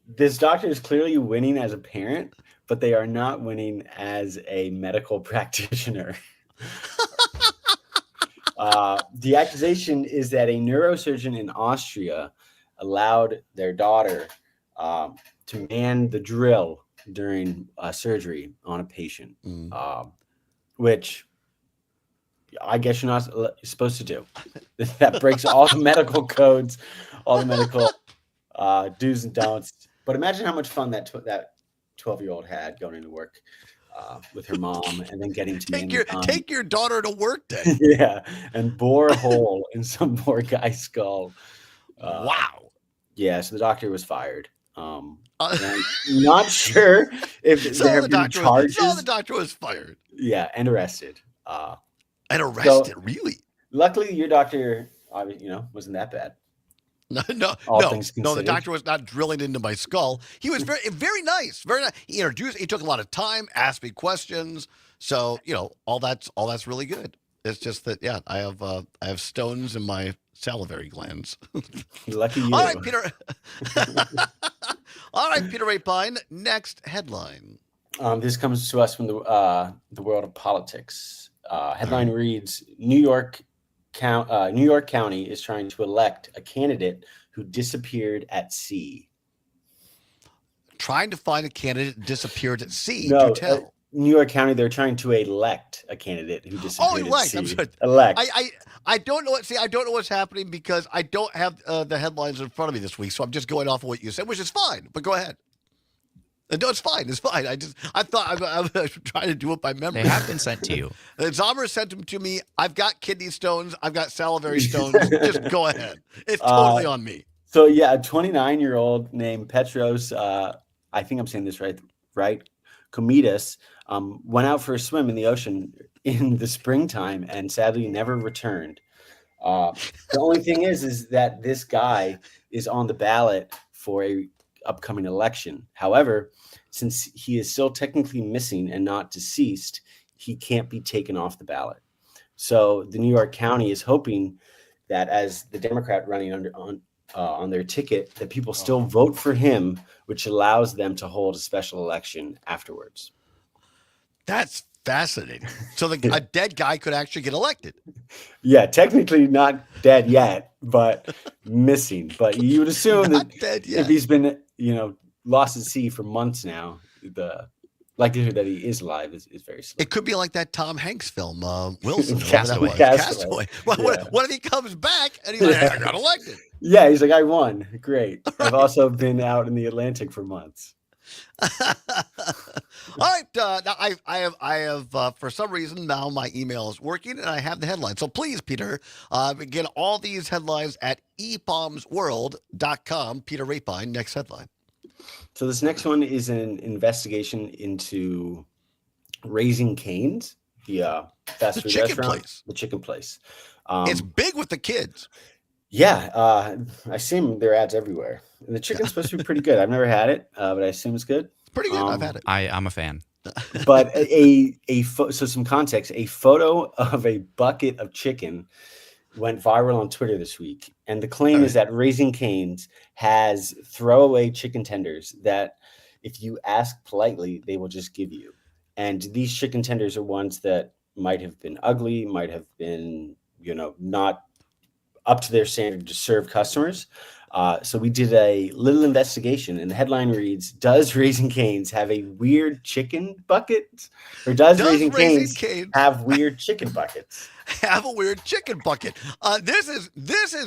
this doctor is clearly winning as a parent, but they are not winning as a medical practitioner. The accusation is that a neurosurgeon in Austria allowed their daughter to man the drill during surgery on a patient, which I guess you're not supposed to do. That breaks all the medical codes, all the medical do's and don'ts. But imagine how much fun that 12-year-old had going into work with her mom, and then getting to take your daughter to work day. Yeah, and bore a hole in some poor guy's skull. Wow. Yeah, so the doctor was fired. I'm not sure if there have been charges. So the doctor was fired. Yeah, and arrested. Really? Luckily, your doctor, wasn't that bad. No. The doctor was not drilling into my skull. He was very, very nice. Very nice. He introduced. He took a lot of time, asked me questions. So all that's really good. It's just that I have stones in my salivary glands. Lucky you. All right, Peter. All right, Peter Rapine. Next headline. This comes to us from the world of politics. Headline reads: New York County is trying to elect a candidate who disappeared at sea. Trying to find a candidate who disappeared at sea? No, do tell. New York County, they're trying to elect a candidate who disappeared at sea. I'm sorry. Elect. I don't know I don't know what's happening because I don't have the headlines in front of me this week, so I'm just going off of what you said, which is fine. But go ahead. No, it's fine. It's fine. I thought I was trying to do it by memory. They have been sent to you. Zomer sent them to me. I've got kidney stones. I've got salivary stones. Just go ahead. It's totally on me. So yeah, a 29-year-old named Petros, I think I'm saying this right? Komitas, went out for a swim in the ocean in the springtime and sadly never returned. The only thing is that this guy is on the ballot for a upcoming election. However, since he is still technically missing and not deceased, he can't be taken off the ballot. So the New York County is hoping that as the Democrat running on their ticket, that people still vote for him, which allows them to hold a special election afterwards. That's fascinating. So a dead guy could actually get elected. Yeah, technically not dead yet, but missing. But you would assume that if he's been, lost at sea for months now, the likelihood that he is alive is very slim. It could be like that Tom Hanks film, Wilson. Castaway. What if he comes back and he's like, I got elected? Yeah, he's like, I won. Great. Right. I've also been out in the Atlantic for months. All right. Now I have for some reason now my email is working and I have the headline. So please, Peter, get all these headlines at epalmsworld.com. Peter Rapine, next headline. So this next one is an investigation into Raising Cane's, the fast food restaurant, the chicken place. It's big with the kids. Yeah, I assume there are ads everywhere. And the chicken's supposed to be pretty good. I've never had it, but I assume it's good. Pretty good. I've had it. I'm a fan. But so some context: a photo of a bucket of chicken went viral on Twitter this week, and the claim is that Raising Cane's has throwaway chicken tenders that, if you ask politely, they will just give you. And these chicken tenders are ones that might have been ugly, might have been, not up to their standard to serve customers. So we did a little investigation, and the headline reads: Does Raising Cane's have a weird chicken bucket, or does Raising Cane's have weird chicken buckets? Have a weird chicken bucket. This is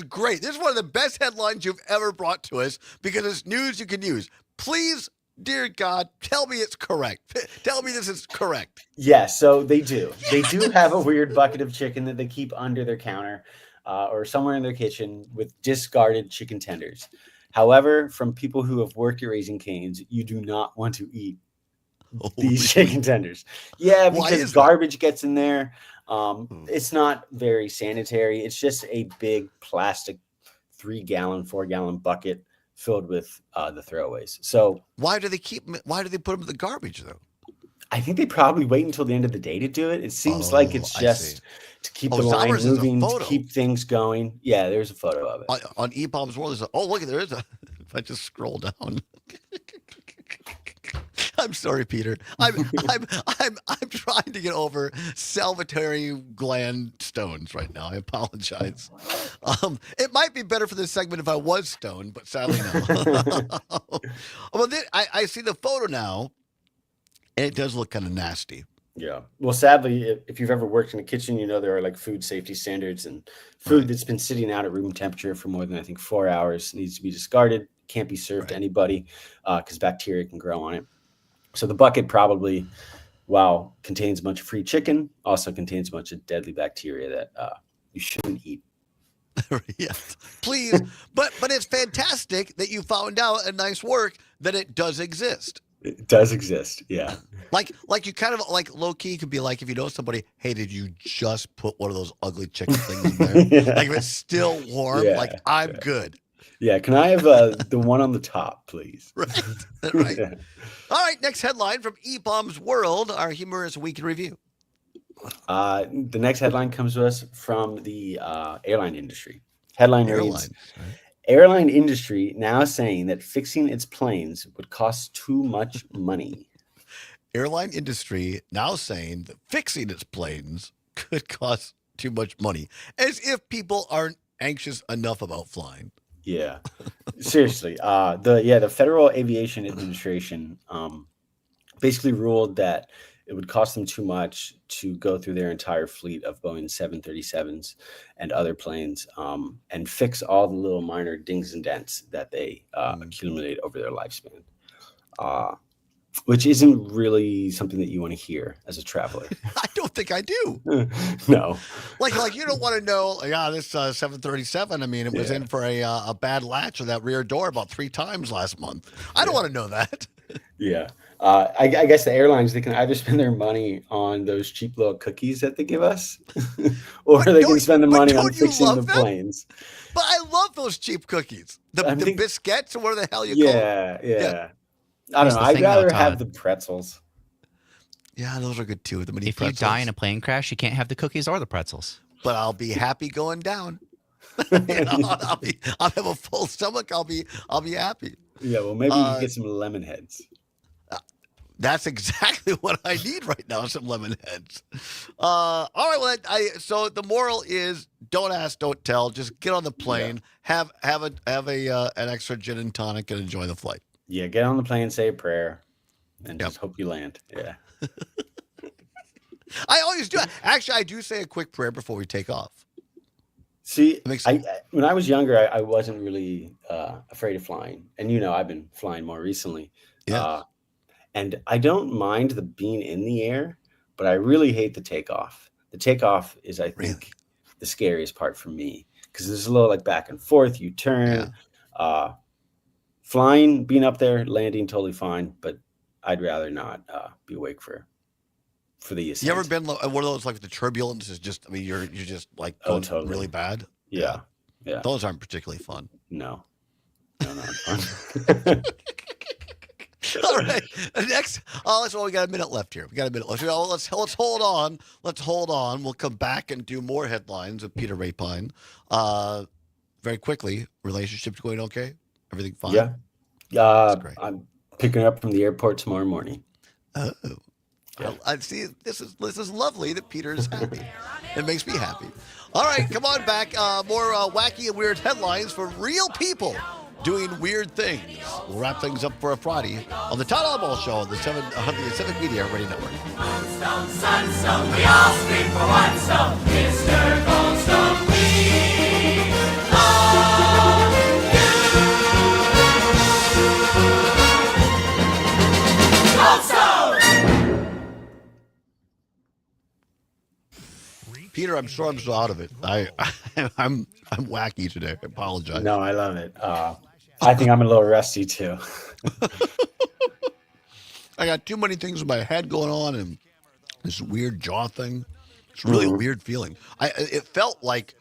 great. This is one of the best headlines you've ever brought to us because it's news you can use. Please, dear God, tell me it's correct. Tell me this is correct. Yeah, so they do. They do have a weird bucket of chicken that they keep under their counter. Or somewhere in their kitchen with discarded chicken tenders. However, from people who have worked at Raising Cane's, you do not want to eat these chicken tenders. Yeah, because garbage gets in there. It's not very sanitary. It's just a big plastic 3-gallon, 4-gallon bucket filled with the throwaways. So why do they put them in the garbage though? I think they probably wait until the end of the day to do it. It seems like it's just to keep the line Zomers moving, to keep things going. Yeah, there's a photo of it. On E-Bomb's World, look, there is a. If I just scroll down. I'm sorry, Peter. I'm trying to get over salivary gland stones right now. I apologize. It might be better for this segment if I was stoned, but sadly no. Well, I see the photo now, and it does look kind of nasty. Yeah. Well, sadly, if you've ever worked in a kitchen, you know there are like food safety standards, and food that's been sitting out at room temperature for more than, I think, 4 hours needs to be discarded. Can't be served to anybody because bacteria can grow on it. So the bucket probably, while contains a bunch of free chicken, also contains a bunch of deadly bacteria that you shouldn't eat. Yes, please. But it's fantastic that you found out, and nice work, that it does exist. It does exist, yeah. Like you kind of like low key could be like, if you know somebody, hey, did you just put one of those ugly chicken things in there? Yeah. Like if it's still warm, Yeah, like I'm good. Yeah, can I have the one on the top, please? Right. Yeah. All right, next headline from E-Bomb's World, our humorous week in review. The next headline comes to us from the airline industry. Headline reads, airline industry now saying that fixing its planes would cost too much money. Airline industry now saying that fixing its planes could cost too much money, as if people aren't anxious enough about flying. Yeah, seriously. The Federal Aviation Administration basically ruled that it would cost them too much to go through their entire fleet of Boeing 737s and other planes and fix all the little minor dings and dents that they accumulate over their lifespan, which isn't really something that you want to hear as a traveler. I don't think I do. No. Like you don't want to know, this 737, I mean, it was in for a bad latch of that rear door about 3 times last month. I don't want to know that. Yeah. I guess the airlines, they can either spend their money on those cheap little cookies that they give us, or they can spend the money on fixing the planes. But I love those cheap cookies. The biscuits, or what the hell you call them? Yeah. I don't know. I'd rather have the pretzels. Yeah, those are good too. The mini If pretzels. you die in a plane crash, you can't have the cookies or the pretzels. But I'll be happy going down. I'll have a full stomach. I'll be happy. Yeah, well, maybe you can get some lemon heads. That's exactly what I need right now, some lemon heads. All right, well, so the moral is don't ask, don't tell. Just get on the plane, have an extra gin and tonic, and enjoy the flight. Yeah, get on the plane, say a prayer, and just hope you land. Yeah. I always do. Actually, I do say a quick prayer before we take off. See, when I was younger, I wasn't really afraid of flying. And, I've been flying more recently. Yeah. And I don't mind the being in the air, but I really hate the takeoff. The takeoff is, I think, the scariest part for me, because there's a little like back and forth. You turn. Flying, being up there, landing, totally fine. But I'd rather not be awake for the ascent. You ever been one of those, like the turbulence is just, you're just like going really bad? Yeah. Those aren't particularly fun. No, not fun. All right. Next, we got a minute left here. We got a minute left. Let's hold on. We'll come back and do more headlines with Peter Rapine. Very quickly, relationships going okay? Everything fine? Yeah. I'm picking up from the airport tomorrow morning. Oh. I see. This is lovely that Peter is happy. It makes me happy. All right, come on back. More wacky and weird headlines for real people doing weird things. We'll wrap things up for a Friday on the Todd Allbaugh Show on the Civic Media Radio Network. Moonstone, sunstone, we all scream for one stone. Mr. Goldstone, we love you. Goldstone! Peter, I'm sure I'm so out of it. I'm wacky today. I apologize. No, I love it. I think I'm a little rusty too. I got too many things in my head going on, and this weird jaw thing. It's really a weird feeling. It felt like,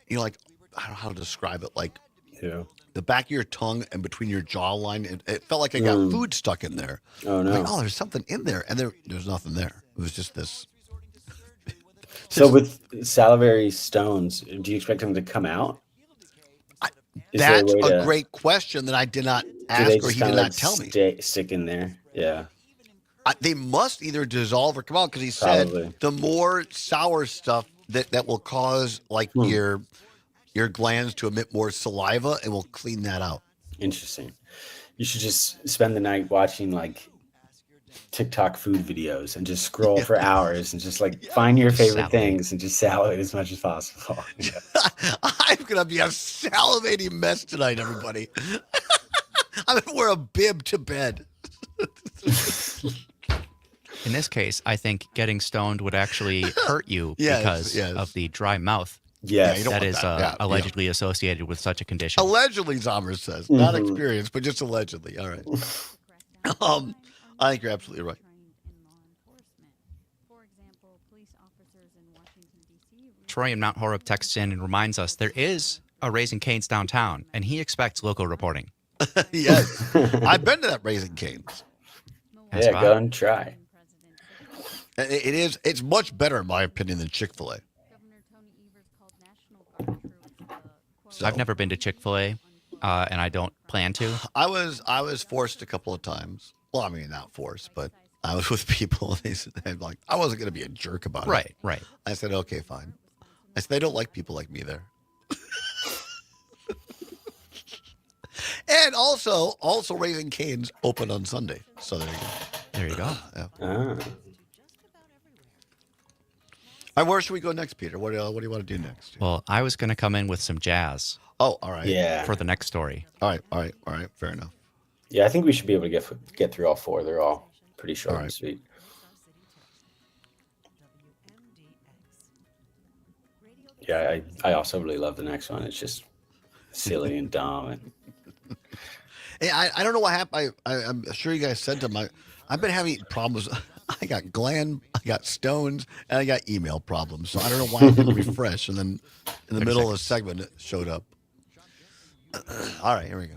like I don't know how to describe it. Like Yeah. The back of your tongue and between your jawline, it felt like I got food stuck in there. Oh, no. Like, there's something in there. And there's nothing there. It was just this. So with salivary stones, do you expect them to come out? That's a great question that I did not ask, or he did not tell me. Stick in there. Yeah. They must either dissolve or come out, because he said the more sour stuff that will cause like your glands to emit more saliva, and will clean that out. Interesting. You should just spend the night watching like TikTok food videos and just scroll for hours and just like find your favorite things and just salivate as much as possible. I'm gonna be a salivating mess tonight, everybody. I'm gonna wear a bib to bed. In this case, I think getting stoned would actually hurt you because of the dry mouth. Yes, that is allegedly associated with such a condition. Allegedly, Zomer says, not experienced, but just allegedly. All right. I think you're absolutely right. Troy in Mount Horeb texts in and reminds us there is a Raising Cane's downtown, and he expects local reporting. Yes, I've been to that Raising Cane's. Yeah, go and try. It's much better, in my opinion, than Chick-fil-A. So I've never been to Chick-fil-A, and I don't plan to. I was forced a couple of times. Well, I mean, not forced, but I was with people, and they said, like, I wasn't going to be a jerk about it. Right. I said, okay, fine. I said, they don't like people like me there. And also Raising Cane's open on Sunday. So there you go. There you go. Yeah. All right, where should we go next, Peter? What do you want to do next? Well, I was going to come in with some jazz. Oh, all right. Yeah. For the next story. All right. Fair enough. Yeah, I think we should be able to get through all four. They're all pretty short and sweet. Yeah, I also really love the next one. It's just silly and dumb. And hey, I don't know what happened. I'm sure you guys sent them. I've been having problems. I got gland, I got stones, and I got email problems. So I don't know why I didn't refresh. And then in the middle of the segment, it showed up. All right, here we go.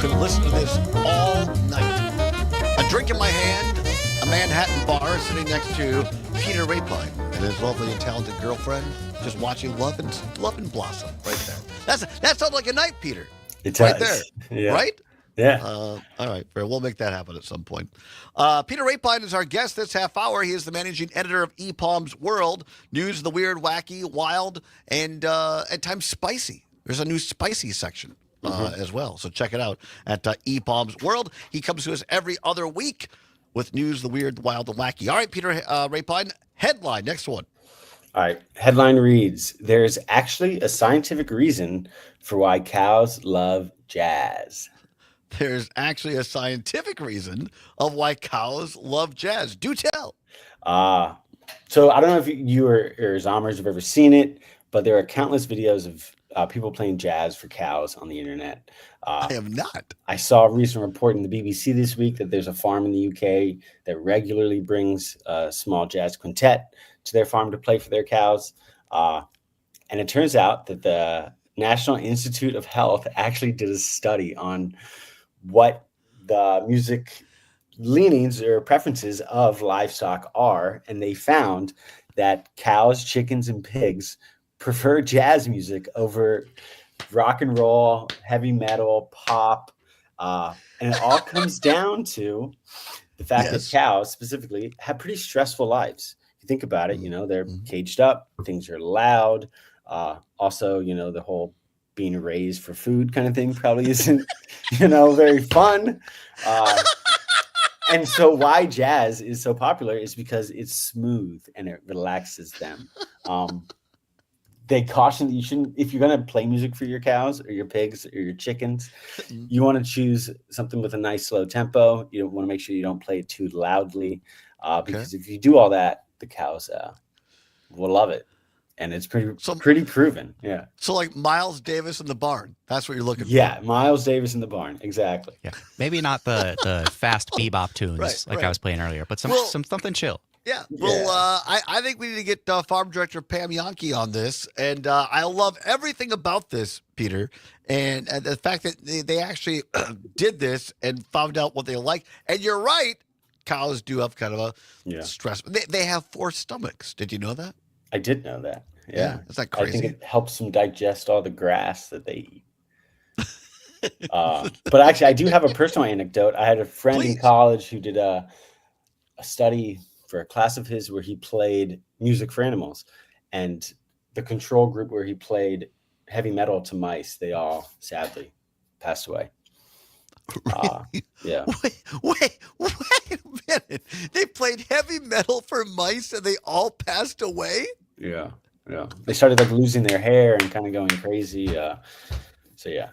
Could listen to this all night. A drink in my hand, a Manhattan bar sitting next to Peter Rapine and his lovely and talented girlfriend, just watching Love and Blossom right there. That sounds like a night, Peter. It right does. there, Yeah. right? Yeah. All right, fair. We'll make that happen at some point. Peter Rapine is our guest this half hour. He is the managing editor of EPalm's World, news of the weird, wacky, wild, and at times spicy. There's a new spicy section as well, so check it out at EPalm's World. He comes to us every other week with news, the weird, the wild, and wacky. All right, Peter Rapine, headline, next one. All right. Headline reads, there's actually a scientific reason for why cows love jazz. There's actually a scientific reason of why cows love jazz. Do tell. So I don't know if you or Zomers have ever seen it, but there are countless videos of people playing jazz for cows on the internet. I have not. I saw a recent report in the BBC this week that there's a farm in the UK that regularly brings a small jazz quintet to their farm to play for their cows. And it turns out that the National Institute of Health actually did a study on what the music leanings or preferences of livestock are. And they found that cows, chickens, and pigs prefer jazz music over rock and roll, heavy metal, pop. And it all comes down to the fact that cows specifically have pretty stressful lives. If you think about it, they're caged up, things are loud. Also, the whole being raised for food kind of thing probably isn't, very fun. And so why jazz is so popular is because it's smooth and it relaxes them. They caution that you shouldn't, if you're going to play music for your cows or your pigs or your chickens, you want to choose something with a nice slow tempo. You want to make sure you don't play it too loudly, because if you do all that, the cows will love it. And it's pretty proven. Yeah. So like Miles Davis in the barn. That's what you're looking for. Yeah, Miles Davis in the barn. Exactly. Yeah. Maybe not the fast bebop tunes I was playing earlier, but something chill. Yeah. Well, I think we need to get Farm Director Pam Yankee on this. And I love everything about this, Peter. And the fact that they actually did this and found out what they like. And you're right. Cows do have kind of a stress. They have 4 stomachs. Did you know that? I did know that. Yeah. Is that crazy? I think it helps them digest all the grass that they eat. But actually, I do have a personal anecdote. I had a friend in college who did a study for a class of his where he played music for animals. And the control group where he played heavy metal to mice, they all sadly passed away. Yeah. Wait a minute. They played heavy metal for mice and they all passed away? Yeah. They started like losing their hair and kind of going crazy. So yeah.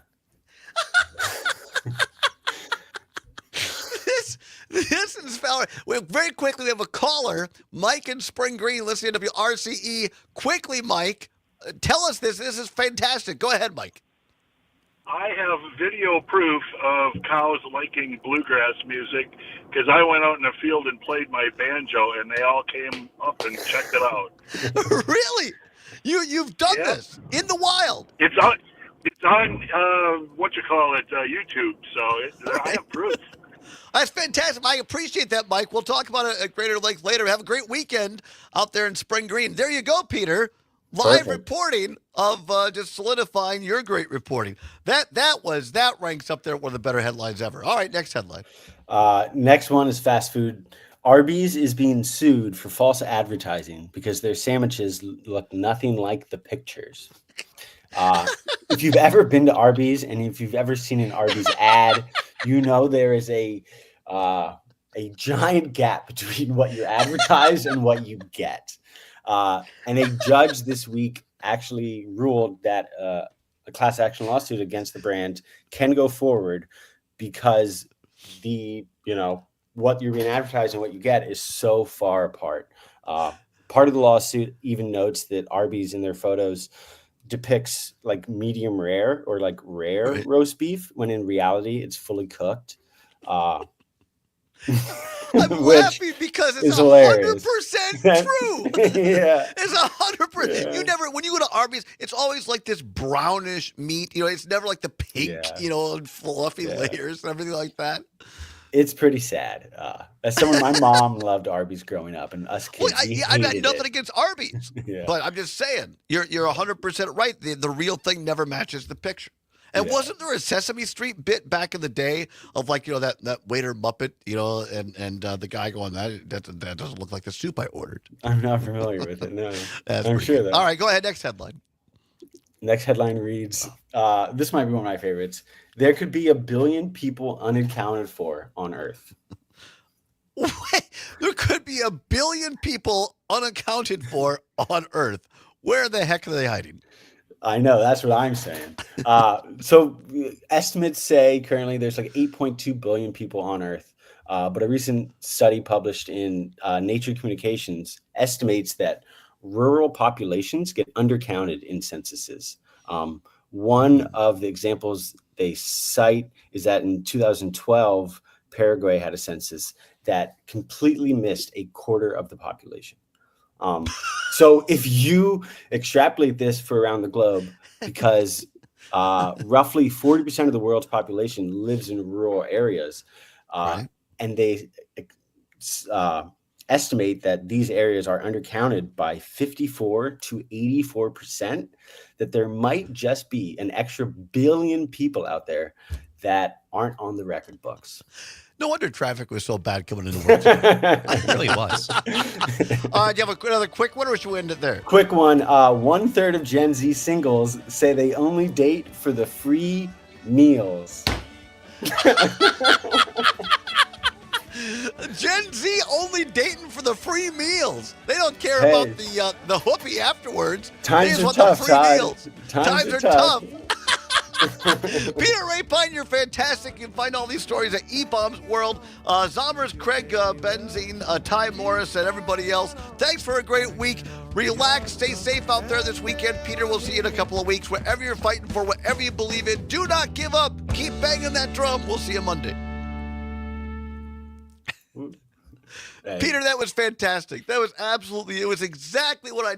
This is Fowler. Very quickly, we have a caller, Mike in Spring Green, listening to WRCE. Quickly, Mike, tell us this. This is fantastic. Go ahead, Mike. I have video proof of cows liking bluegrass music because I went out in the field and played my banjo, and they all came up and checked it out. Really? You've done this in the wild? It's on YouTube, so I have proof. That's fantastic. I appreciate that, Mike. We'll talk about it at greater length later. Have a great weekend out there in Spring Green. There you go, Peter. Live reporting of just solidifying your great reporting. That ranks up there one of the better headlines ever. All right, next headline. Next one is fast food. Arby's is being sued for false advertising because their sandwiches look nothing like the pictures. If you've ever been to Arby's and if you've ever seen an Arby's ad, you know there is a giant gap between what you're advertised and what you get. And a judge this week actually ruled that a class action lawsuit against the brand can go forward because what you're being advertised and what you get is so far apart. Part of the lawsuit even notes that Arby's in their photos depicts like medium rare or like rare roast beef when in reality it's fully cooked. I'm laughing because it's 100% true. Yeah, it's 100%. You never, when you go to Arby's, it's always like this brownish meat. It's never like the pink, and fluffy layers and everything like that. It's pretty sad. As someone, my mom loved Arby's growing up, and us kids. I got nothing against Arby's, but I'm just saying you're 100% right. The real thing never matches the picture. And wasn't there a Sesame Street bit back in the day of like that waiter Muppet, and the guy going that doesn't look like the soup I ordered. I'm not familiar with it. No, I'm sure that. All right, go ahead. Next headline. Next headline reads, this might be one of my favorites. There could be 1 billion people unaccounted for on Earth. Wait, there could be 1 billion people unaccounted for on Earth. Where the heck are they hiding? I know, that's what I'm saying. So estimates say currently there's like 8.2 billion people on Earth. But a recent study published in Nature Communications estimates that rural populations get undercounted in censuses. One of the examples they cite is that in 2012, Paraguay had a census that completely missed a quarter of the population. So if you extrapolate this for around the globe, because roughly 40% of the world's population lives in rural areas, and they estimate that these areas are undercounted by 54 to 84%, that there might just be an extra 1 billion people out there that aren't on the record books. No wonder traffic was so bad coming into work. It really was. Do you have another quick one, or should we end it there? Quick one. 1/3 of Gen Z singles say they only date for the free meals. Gen Z only dating for the free meals. They don't care Hey. about the whoopee afterwards. They Times just are want tough, the free Todd. meals. Times are are tough. Peter Rapine, you're fantastic. You can find all these stories at eBombs World. Zombers, Craig Benzine, Ty Morris, and everybody else. Thanks for a great week. Relax, stay safe out there this weekend. Peter, we'll see you in a couple of weeks. Whatever you're fighting for, whatever you believe in, do not give up. Keep banging that drum. We'll see you Monday. Hey. Peter, that was fantastic. That was absolutely, it was exactly what I needed.